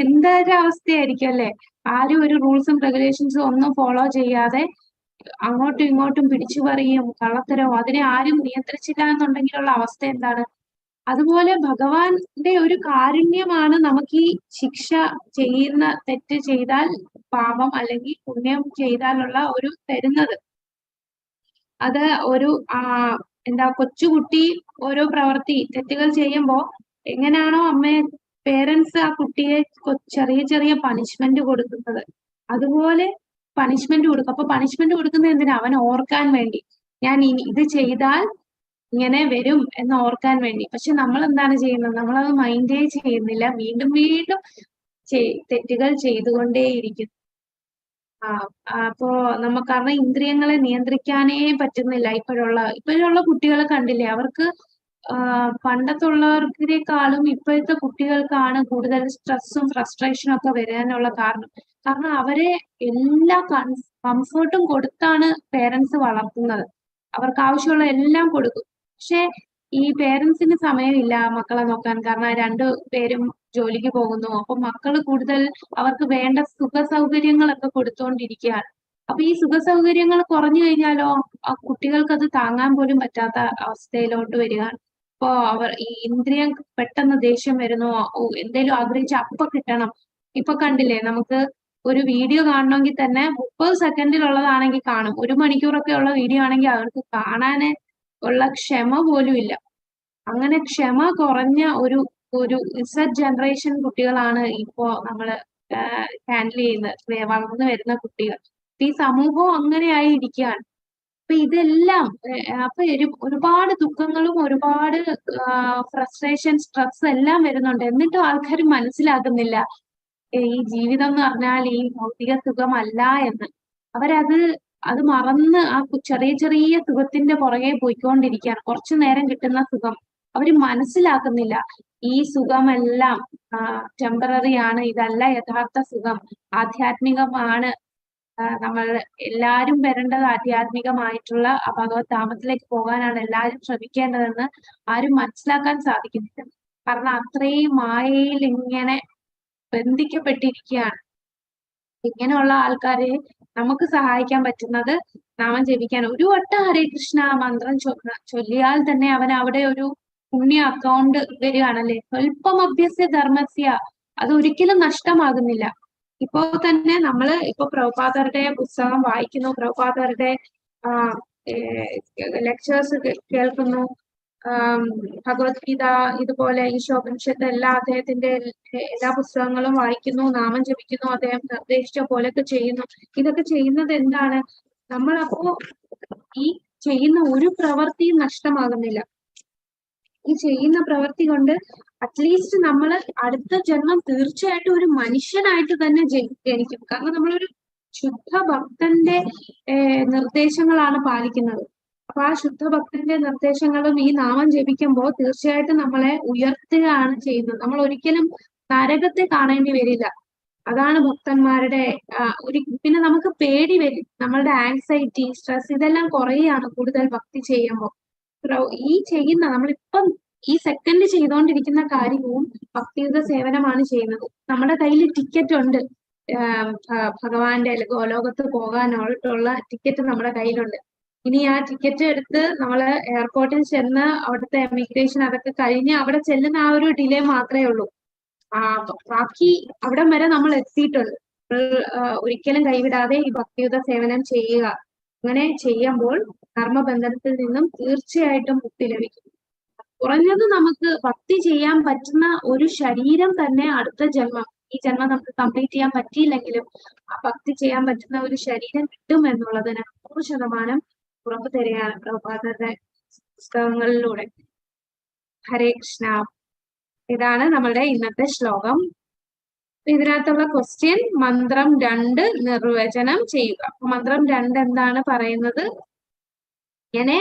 എന്തൊരു അവസ്ഥയായിരിക്കും അല്ലെ? ആരും ഒരു റൂൾസും റെഗുലേഷൻസും ഒന്നും ഫോളോ ചെയ്യാതെ അങ്ങോട്ടും ഇങ്ങോട്ടും പിടിച്ചു പറിയും കള്ളത്തരവും അതിനെ ആരും നിയന്ത്രിച്ചില്ല എന്നുണ്ടെങ്കിലുള്ള അവസ്ഥ എന്താണ്? അതുപോലെ ഭഗവാന്റെ ഒരു കാരുണ്യമാണ് നമുക്ക് ഈ ശിക്ഷ, ചെയ്യുന്ന തെറ്റ് ചെയ്താൽ പാപം അല്ലെങ്കിൽ പുണ്യം ചെയ്താലുള്ള ഒരു തരുന്നത്. അത് ഒരു കൊച്ചുകുട്ടി ഓരോ പ്രവൃത്തി തെറ്റുകൾ ചെയ്യുമ്പോ എങ്ങനെയാണോ അമ്മയെ പേരൻസ് ആ കുട്ടിയെ ചെറിയ ചെറിയ പണിഷ്മെന്റ് കൊടുക്കുന്നത്, അതുപോലെ പണിഷ്മെന്റ് കൊടുക്കും. അപ്പൊ പണിഷ്മെന്റ് കൊടുക്കുന്നത് എന്തിനാ? അവൻ ഓർക്കാൻ വേണ്ടി, ഞാൻ ഇത് ചെയ്താൽ ഇങ്ങനെ വരും എന്ന് ഓർക്കാൻ വേണ്ടി. പക്ഷെ നമ്മൾ എന്താണ് ചെയ്യുന്നത്? നമ്മളത് മൈൻഡേ ചെയ്യുന്നില്ല, വീണ്ടും വീണ്ടും തെറ്റുകൾ ചെയ്തുകൊണ്ടേയിരിക്കും. അപ്പോ കാരണം ഇന്ദ്രിയങ്ങളെ നിയന്ത്രിക്കാനേ പറ്റുന്നില്ല. ഇപ്പോഴുള്ള കുട്ടികളെ കണ്ടില്ലേ? അവർക്ക് പണ്ടത്തുള്ളവർക്കിനേക്കാളും ഇപ്പോഴത്തെ കുട്ടികൾക്കാണ് കൂടുതൽ സ്ട്രെസ്സും ഫ്രസ്ട്രേഷനും ഒക്കെ വരാനുള്ള കാരണം. കാരണം അവരെ എല്ലാ കംഫർട്ടും കൊടുത്താണ് പേരൻസ് വളർത്തുന്നത്. അവർക്ക് ആവശ്യമുള്ള എല്ലാം കൊടുക്കും. പക്ഷെ ഈ പേരൻസിന് സമയമില്ല മക്കളെ നോക്കാൻ. കാരണം രണ്ടുപേരും ജോലിക്ക് പോകുന്നു. അപ്പൊ മക്കള് കൂടുതൽ അവർക്ക് വേണ്ട സുഖ സൗകര്യങ്ങളൊക്കെ കൊടുത്തുകൊണ്ടിരിക്കുകയാണ്. അപ്പൊ ഈ സുഖ സൗകര്യങ്ങൾ കുറഞ്ഞു കഴിഞ്ഞാലോ ആ കുട്ടികൾക്ക് അത് താങ്ങാൻ പോലും പറ്റാത്ത അവസ്ഥയിലോട്ട് വരികയാണ്. അപ്പോ ഈ ഇന്ദ്രിയം പെട്ടെന്ന് ദേഷ്യം വരുന്നു, എന്തേലും ആഗ്രഹിച്ച് അപ്പൊ കിട്ടണം. ഇപ്പൊ കണ്ടില്ലേ, നമുക്ക് ഒരു വീഡിയോ കാണണമെങ്കിൽ തന്നെ 30 സെക്കൻഡിലുള്ളതാണെങ്കിൽ കാണും. 1 മണിക്കൂറൊക്കെ ഉള്ള വീഡിയോ ആണെങ്കിൽ അവർക്ക് കാണാന് ഉള്ള ക്ഷമ പോലും ഇല്ല. അങ്ങനെ ക്ഷമ കുറഞ്ഞ ഒരു ജനറേഷൻ കുട്ടികളാണ് ഇപ്പോ നമ്മള് ഹാൻഡിൽ ചെയ്യുന്നത്, വളർന്നു വരുന്ന കുട്ടികൾ. ഈ സമൂഹവും അങ്ങനെയായി ഇരിക്കുകയാണ്. അപ്പൊ ഇതെല്ലാം ഒരുപാട് ദുഃഖങ്ങളും ഒരുപാട് ഫ്രസ്ട്രേഷൻ, സ്ട്രെസ് എല്ലാം വരുന്നുണ്ട്. എന്നിട്ടും ആൾക്കാർ മനസ്സിലാക്കുന്നില്ല ഈ ജീവിതം എന്ന് പറഞ്ഞാൽ ഈ ഭൗതിക സുഖമല്ല എന്ന്. അത് മറന്ന് ആ ചെറിയ ചെറിയ സുഖത്തിന്റെ പുറകെ പോയിക്കൊണ്ടിരിക്കുകയാണ്. കുറച്ചു നേരം കിട്ടുന്ന സുഖം അവര് മനസ്സിലാക്കുന്നില്ല. ഈ സുഖമെല്ലാം ടെമ്പററി ആണ്, ഇതല്ല യഥാർത്ഥ സുഖം. ആധ്യാത്മികമാണ്. നമ്മൾ എല്ലാവരും വരേണ്ടത് ആധ്യാത്മികമായിട്ടുള്ള ഭഗവത് ധാമത്തിലേക്ക് പോകാനാണ് എല്ലാവരും ശ്രമിക്കേണ്ടതെന്ന് ആരും മനസ്സിലാക്കാൻ സാധിക്കുന്നില്ല. കാരണം അത്രയും മായയിൽ ഇങ്ങനെ ബന്ധിക്കപ്പെട്ടിരിക്കുകയാണ്. ഇങ്ങനെയുള്ള ആൾക്കാരെ നമുക്ക് സഹായിക്കാൻ പറ്റുന്നത് നാമം ജപിക്കാൻ. ഒരു വട്ടം ഹരേ കൃഷ്ണ മന്ത്രം ചൊല്ലിയാൽ തന്നെ അവൻ അവിടെ ഒരു പുണ്യ അക്കൗണ്ട് വരികയാണല്ലേ. സ്വല്പം അഭ്യസ്യ ധർമ്മസ്യ, അത് ഒരിക്കലും നഷ്ടമാകുന്നില്ല. ഇപ്പോ തന്നെ നമ്മള് പ്രഭുപാദരുടെ പുസ്തകം വായിക്കുന്നു, പ്രഭുപാദരുടെ ലെക്ചേഴ്സ് കേൾക്കുന്നു, ഭഗവത്ഗീത, ഇതുപോലെ ഈശോപനിഷത്ത്, അദ്ദേഹത്തിന്റെ എല്ലാ പുസ്തകങ്ങളും വായിക്കുന്നു, നാമം ജപിക്കുന്നു, അദ്ദേഹം നിർദ്ദേശിച്ച പോലൊക്കെ ചെയ്യുന്നു. ഇതൊക്കെ ചെയ്യുന്നത് എന്താണ്? നമ്മളപ്പോ ഈ ചെയ്യുന്ന ഒരു പ്രവൃത്തിയും നഷ്ടമാകുന്നില്ല. ഈ ചെയ്യുന്ന പ്രവൃത്തി കൊണ്ട് അറ്റ്ലീസ്റ്റ് നമ്മൾ അടുത്ത ജന്മം തീർച്ചയായിട്ടും ഒരു മനുഷ്യനായിട്ട് തന്നെ ജനിക്കും. കാരണം നമ്മളൊരു ശുദ്ധ ഭക്തന്റെ നിർദ്ദേശങ്ങളാണ് പാലിക്കുന്നത്. അപ്പൊ ആ ശുദ്ധ ഭക്തന്റെ നിർദ്ദേശങ്ങളും ഈ നാമം ജപിക്കുമ്പോൾ തീർച്ചയായിട്ടും നമ്മളെ ഉയർത്തുകയാണ് ചെയ്യുന്നത്. നമ്മൾ ഒരിക്കലും നരകത്തെ കാണേണ്ടി വരില്ല. അതാണ് ഭക്തന്മാരുടെ പിന്നെ നമുക്ക് പേടി വരും. നമ്മളുടെ ആങ്സൈറ്റി, സ്ട്രെസ് ഇതെല്ലാം കുറയാണ് കൂടുതൽ ഭക്തി ചെയ്യുമ്പോൾ. ഈ ചെയ്യുന്ന നമ്മളിപ്പം ഈ സെക്കൻഡ് ചെയ്തുകൊണ്ടിരിക്കുന്ന കാര്യവും ഭക്തിയുത സേവനമാണ് ചെയ്യുന്നത്. നമ്മുടെ കയ്യിൽ ടിക്കറ്റ് ഉണ്ട്, ഭഗവാന്റെ ഗോലോകത്ത് പോകാനായിട്ടുള്ള ടിക്കറ്റ് നമ്മുടെ കയ്യിലുണ്ട്. ഇനി ആ ടിക്കറ്റ് എടുത്ത് നമ്മള് എയർപോർട്ടിൽ ചെന്ന് അവിടുത്തെ എമിഗ്രേഷൻ അതൊക്കെ കഴിഞ്ഞ് അവിടെ ചെല്ലുന്ന ആ ഒരു ഡിലേ മാത്രമേ ഉള്ളൂ. ബാക്കി അവിടം വരെ നമ്മൾ എത്തിയിട്ടുണ്ട്. ഒരിക്കലും കൈവിടാതെ ഈ ഭക്തിയുത സേവനം ചെയ്യുക. അങ്ങനെ ചെയ്യുമ്പോൾ കർമ്മബന്ധനത്തിൽ നിന്നും തീർച്ചയായിട്ടും മുക്തി ലഭിക്കും. കുറഞ്ഞത് നമുക്ക് ഭക്തി ചെയ്യാൻ പറ്റുന്ന ഒരു ശരീരം തന്നെ അടുത്ത ജന്മം, ഈ ജന്മം നമുക്ക് കംപ്ലീറ്റ് ചെയ്യാൻ പറ്റിയില്ലെങ്കിലും ആ ഭക്തി ചെയ്യാൻ പറ്റുന്ന ഒരു ശരീരം കിട്ടും എന്നുള്ളതിന് 100% ഉറപ്പ് തരികയാണ് പ്രഭുപാദരുടെ പുസ്തകങ്ങളിലൂടെ. ഹരേ കൃഷ്ണ. ഇതാണ് നമ്മളുടെ ഇന്നത്തെ ശ്ലോകം. ഇതിനകത്തുള്ള ക്വസ്റ്റ്യൻ മന്ത്രം 2 നിർവചനം ചെയ്യുക. മന്ത്രം 2 എന്താണ് പറയുന്നത്? ഇങ്ങനെ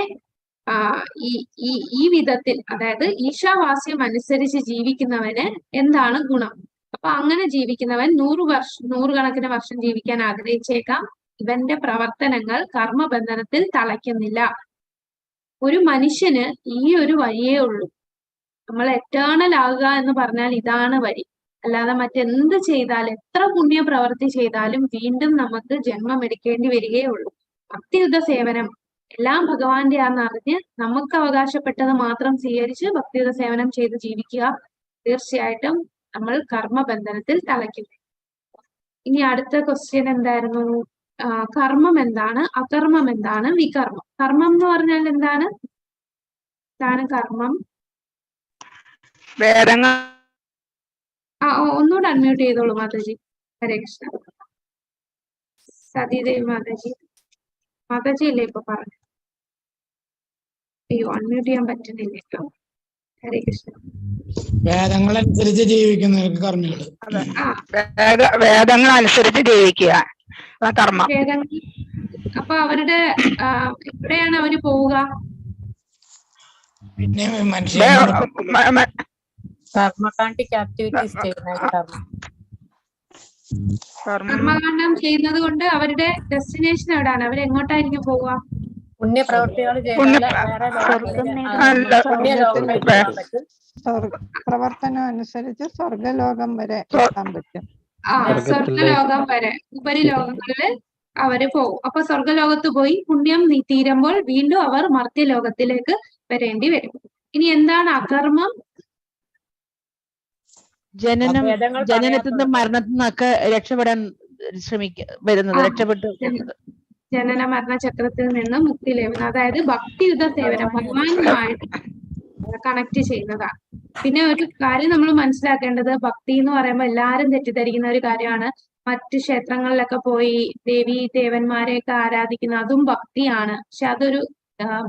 ഈ വിധത്തിൽ, അതായത് ഈശാവാസ്യം അനുസരിച്ച് ജീവിക്കുന്നവന് എന്താണ് ഗുണം? അപ്പൊ അങ്ങനെ ജീവിക്കുന്നവൻ 100 കണക്കിന് വർഷം ജീവിക്കാൻ ആഗ്രഹിച്ചേക്കാം. ഇവന്റെ പ്രവർത്തനങ്ങൾ കർമ്മബന്ധനത്തിൽ തളയ്ക്കുന്നില്ല. ഒരു മനുഷ്യന് ഈ ഒരു വഴിയേ ഉള്ളൂ. നമ്മൾ എറ്റേണൽ ആകുക എന്ന് പറഞ്ഞാൽ ഇതാണ് വഴി. അല്ലാതെ മറ്റെന്ത് ചെയ്താലും, എത്ര പുണ്യ പ്രവൃത്തി ചെയ്താലും വീണ്ടും നമുക്ക് ജന്മം എടുക്കേണ്ടി വരികയേ ഉള്ളൂ. ഭക്തിയുദ്ധ സേവനം എല്ലാം ഭഗവാന്റെ ആണെന്നറിഞ്ഞ് നമുക്ക് അവകാശപ്പെട്ടത് മാത്രം സ്വീകരിച്ച് ഭക്തിയുദ്ധ സേവനം ചെയ്ത് ജീവിക്കുക. തീർച്ചയായിട്ടും നമ്മൾ കർമ്മബന്ധനത്തിൽ തളയ്ക്കുന്നു. ഇനി അടുത്ത ക്വസ്റ്റ്യൻ എന്തായിരുന്നു? കർമ്മം എന്താണ്, അകർമ്മം എന്താണ്, വികർമ്മം. കർമ്മം എന്ന് പറഞ്ഞാൽ എന്താണ്? കർമ്മം. ഒന്നുകൂടെ അൺമ്യൂട്ട് ചെയ്തോളൂ മാതാജി. ഹരേ കൃഷ്ണ. സതീദേവി മാതാജി. മാതാജി അല്ലേ ഇപ്പൊ പറഞ്ഞു? അയ്യോ, അൺമ്യൂട്ട് ചെയ്യാൻ പറ്റുന്നില്ലല്ലോ. ഹരേ കൃഷ്ണ. വേദങ്ങളനുസരിച്ച് ജീവിക്കുന്നവർക്ക് കർമ്മികൾ. വേദങ്ങൾ അനുസരിച്ച് ജീവിക്കുക കർമ്മം. അപ്പൊ അവരുടെ എവിടെയാണ് അവര് പോവുക? പിന്നെ കർമ്മകാണ്ഡം ചെയ്യുന്നത് കൊണ്ട് അവരുടെ ഡെസ്റ്റിനേഷൻ എവിടെയാണ്? അവരെങ്ങോട്ടായിരിക്കും പോവുക? പുണ്യപ്രവർത്തികൾ പ്രവർത്തനം അനുസരിച്ച് സ്വർഗലോകം വരെ എത്താൻ പറ്റും. സ്വർഗലോകം വരെ, ഉപരിലോകങ്ങളില് അവര് പോകും. അപ്പൊ സ്വർഗലോകത്ത് പോയി പുണ്യം തീരുമ്പോൾ വീണ്ടും അവർ മർത്യലോകത്തിലേക്ക് വരേണ്ടി വരും. ഇനി എന്താണ് അകർമ്മം? ജനനത്തിൽ നിന്നും മരണത്തിൽ നിന്നൊക്കെ രക്ഷപ്പെടാൻ രക്ഷപ്പെട്ടു ജനന മരണ ചക്രത്തിൽ നിന്ന് മുക്തി ലഭിക്കുന്നത്. അതായത് ഭക്തിയുദ്ധ സേവനം ഭഗവാനുമായിട്ട് കണക്ട് ചെയ്യുന്നതാണ്. പിന്നെ ഒരു കാര്യം നമ്മൾ മനസ്സിലാക്കേണ്ടത്, ഭക്തി എന്ന് പറയുമ്പോൾ എല്ലാരും തെറ്റിദ്ധരിക്കുന്ന ഒരു കാര്യമാണ്. മറ്റു ക്ഷേത്രങ്ങളിലൊക്കെ പോയി ദേവി ദേവന്മാരെയൊക്കെ ആരാധിക്കുന്ന അതും ഭക്തിയാണ്. പക്ഷെ അതൊരു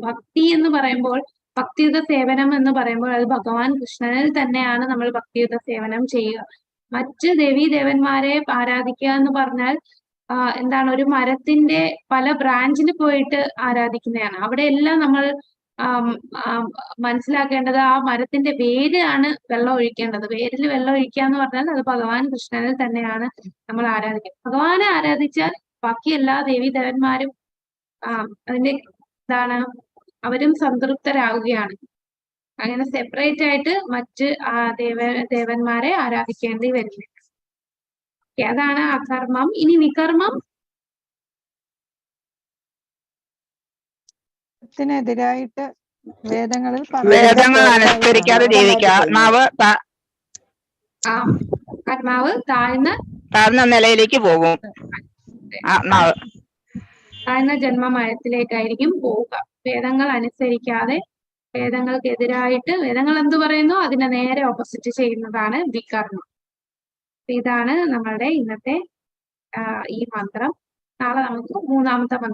ഭക്തി എന്ന് പറയുമ്പോൾ, ഭക്തിയുദ്ധ സേവനം എന്ന് പറയുമ്പോൾ അത് ഭഗവാൻ കൃഷ്ണനിൽ തന്നെയാണ് നമ്മൾ ഭക്തിയുദ്ധ സേവനം ചെയ്യുക. മറ്റ് ദേവീ ദേവന്മാരെ ആരാധിക്കുക എന്ന് പറഞ്ഞാൽ എന്താണ്, ഒരു മരത്തിന്റെ പല ബ്രാഞ്ചിൽ പോയിട്ട് ആരാധിക്കുന്നതാണ്. അവിടെ എല്ലാം നമ്മൾ മനസ്സിലാക്കേണ്ടത് ആ മരത്തിന്റെ വേരാണ് വെള്ളം ഒഴിക്കേണ്ടത്. വേരിൽ വെള്ളം ഒഴിക്കുക എന്ന് പറഞ്ഞാൽ അത് ഭഗവാൻ കൃഷ്ണനിൽ തന്നെയാണ് നമ്മൾ ആരാധിക്കുന്നത്. ഭഗവാനെ ആരാധിച്ചാൽ ബാക്കി എല്ലാ ദേവീ ദേവന്മാരും അതിന്റെ എന്താണ്, അവരും സംതൃപ്തരാകുകയാണ്. അങ്ങനെ സെപ്പറേറ്റ് ആയിട്ട് മറ്റ് ദേവന്മാരെ ആരാധിക്കേണ്ടി വരുന്നില്ല. അതാണ് അകർമ്മം. ഇനി വികർമ്മം. ത്തിനെതിരായിട്ട് വേദങ്ങൾ അനുസരിക്കാതെ ജീവിക്കുക. ആത്മാവ് താഴ്ന്ന നിലയിലേക്ക് പോകും. താഴ്ന്ന ജന്മമയത്തിലേക്കായിരിക്കും പോവുക. വേദങ്ങൾ അനുസരിക്കാതെ, വേദങ്ങൾക്കെതിരായിട്ട്, വേദങ്ങൾ എന്ത് പറയുന്നു അതിനെ നേരെ ഓപ്പോസിറ്റ് ചെയ്യുന്നതാണ് വികർമ്മം. ഇതാണ് നമ്മളുടെ ഇന്നത്തെ ഈ മന്ത്രം. നാളെ നമുക്ക് 3ാമത്തെ മന്ത്രം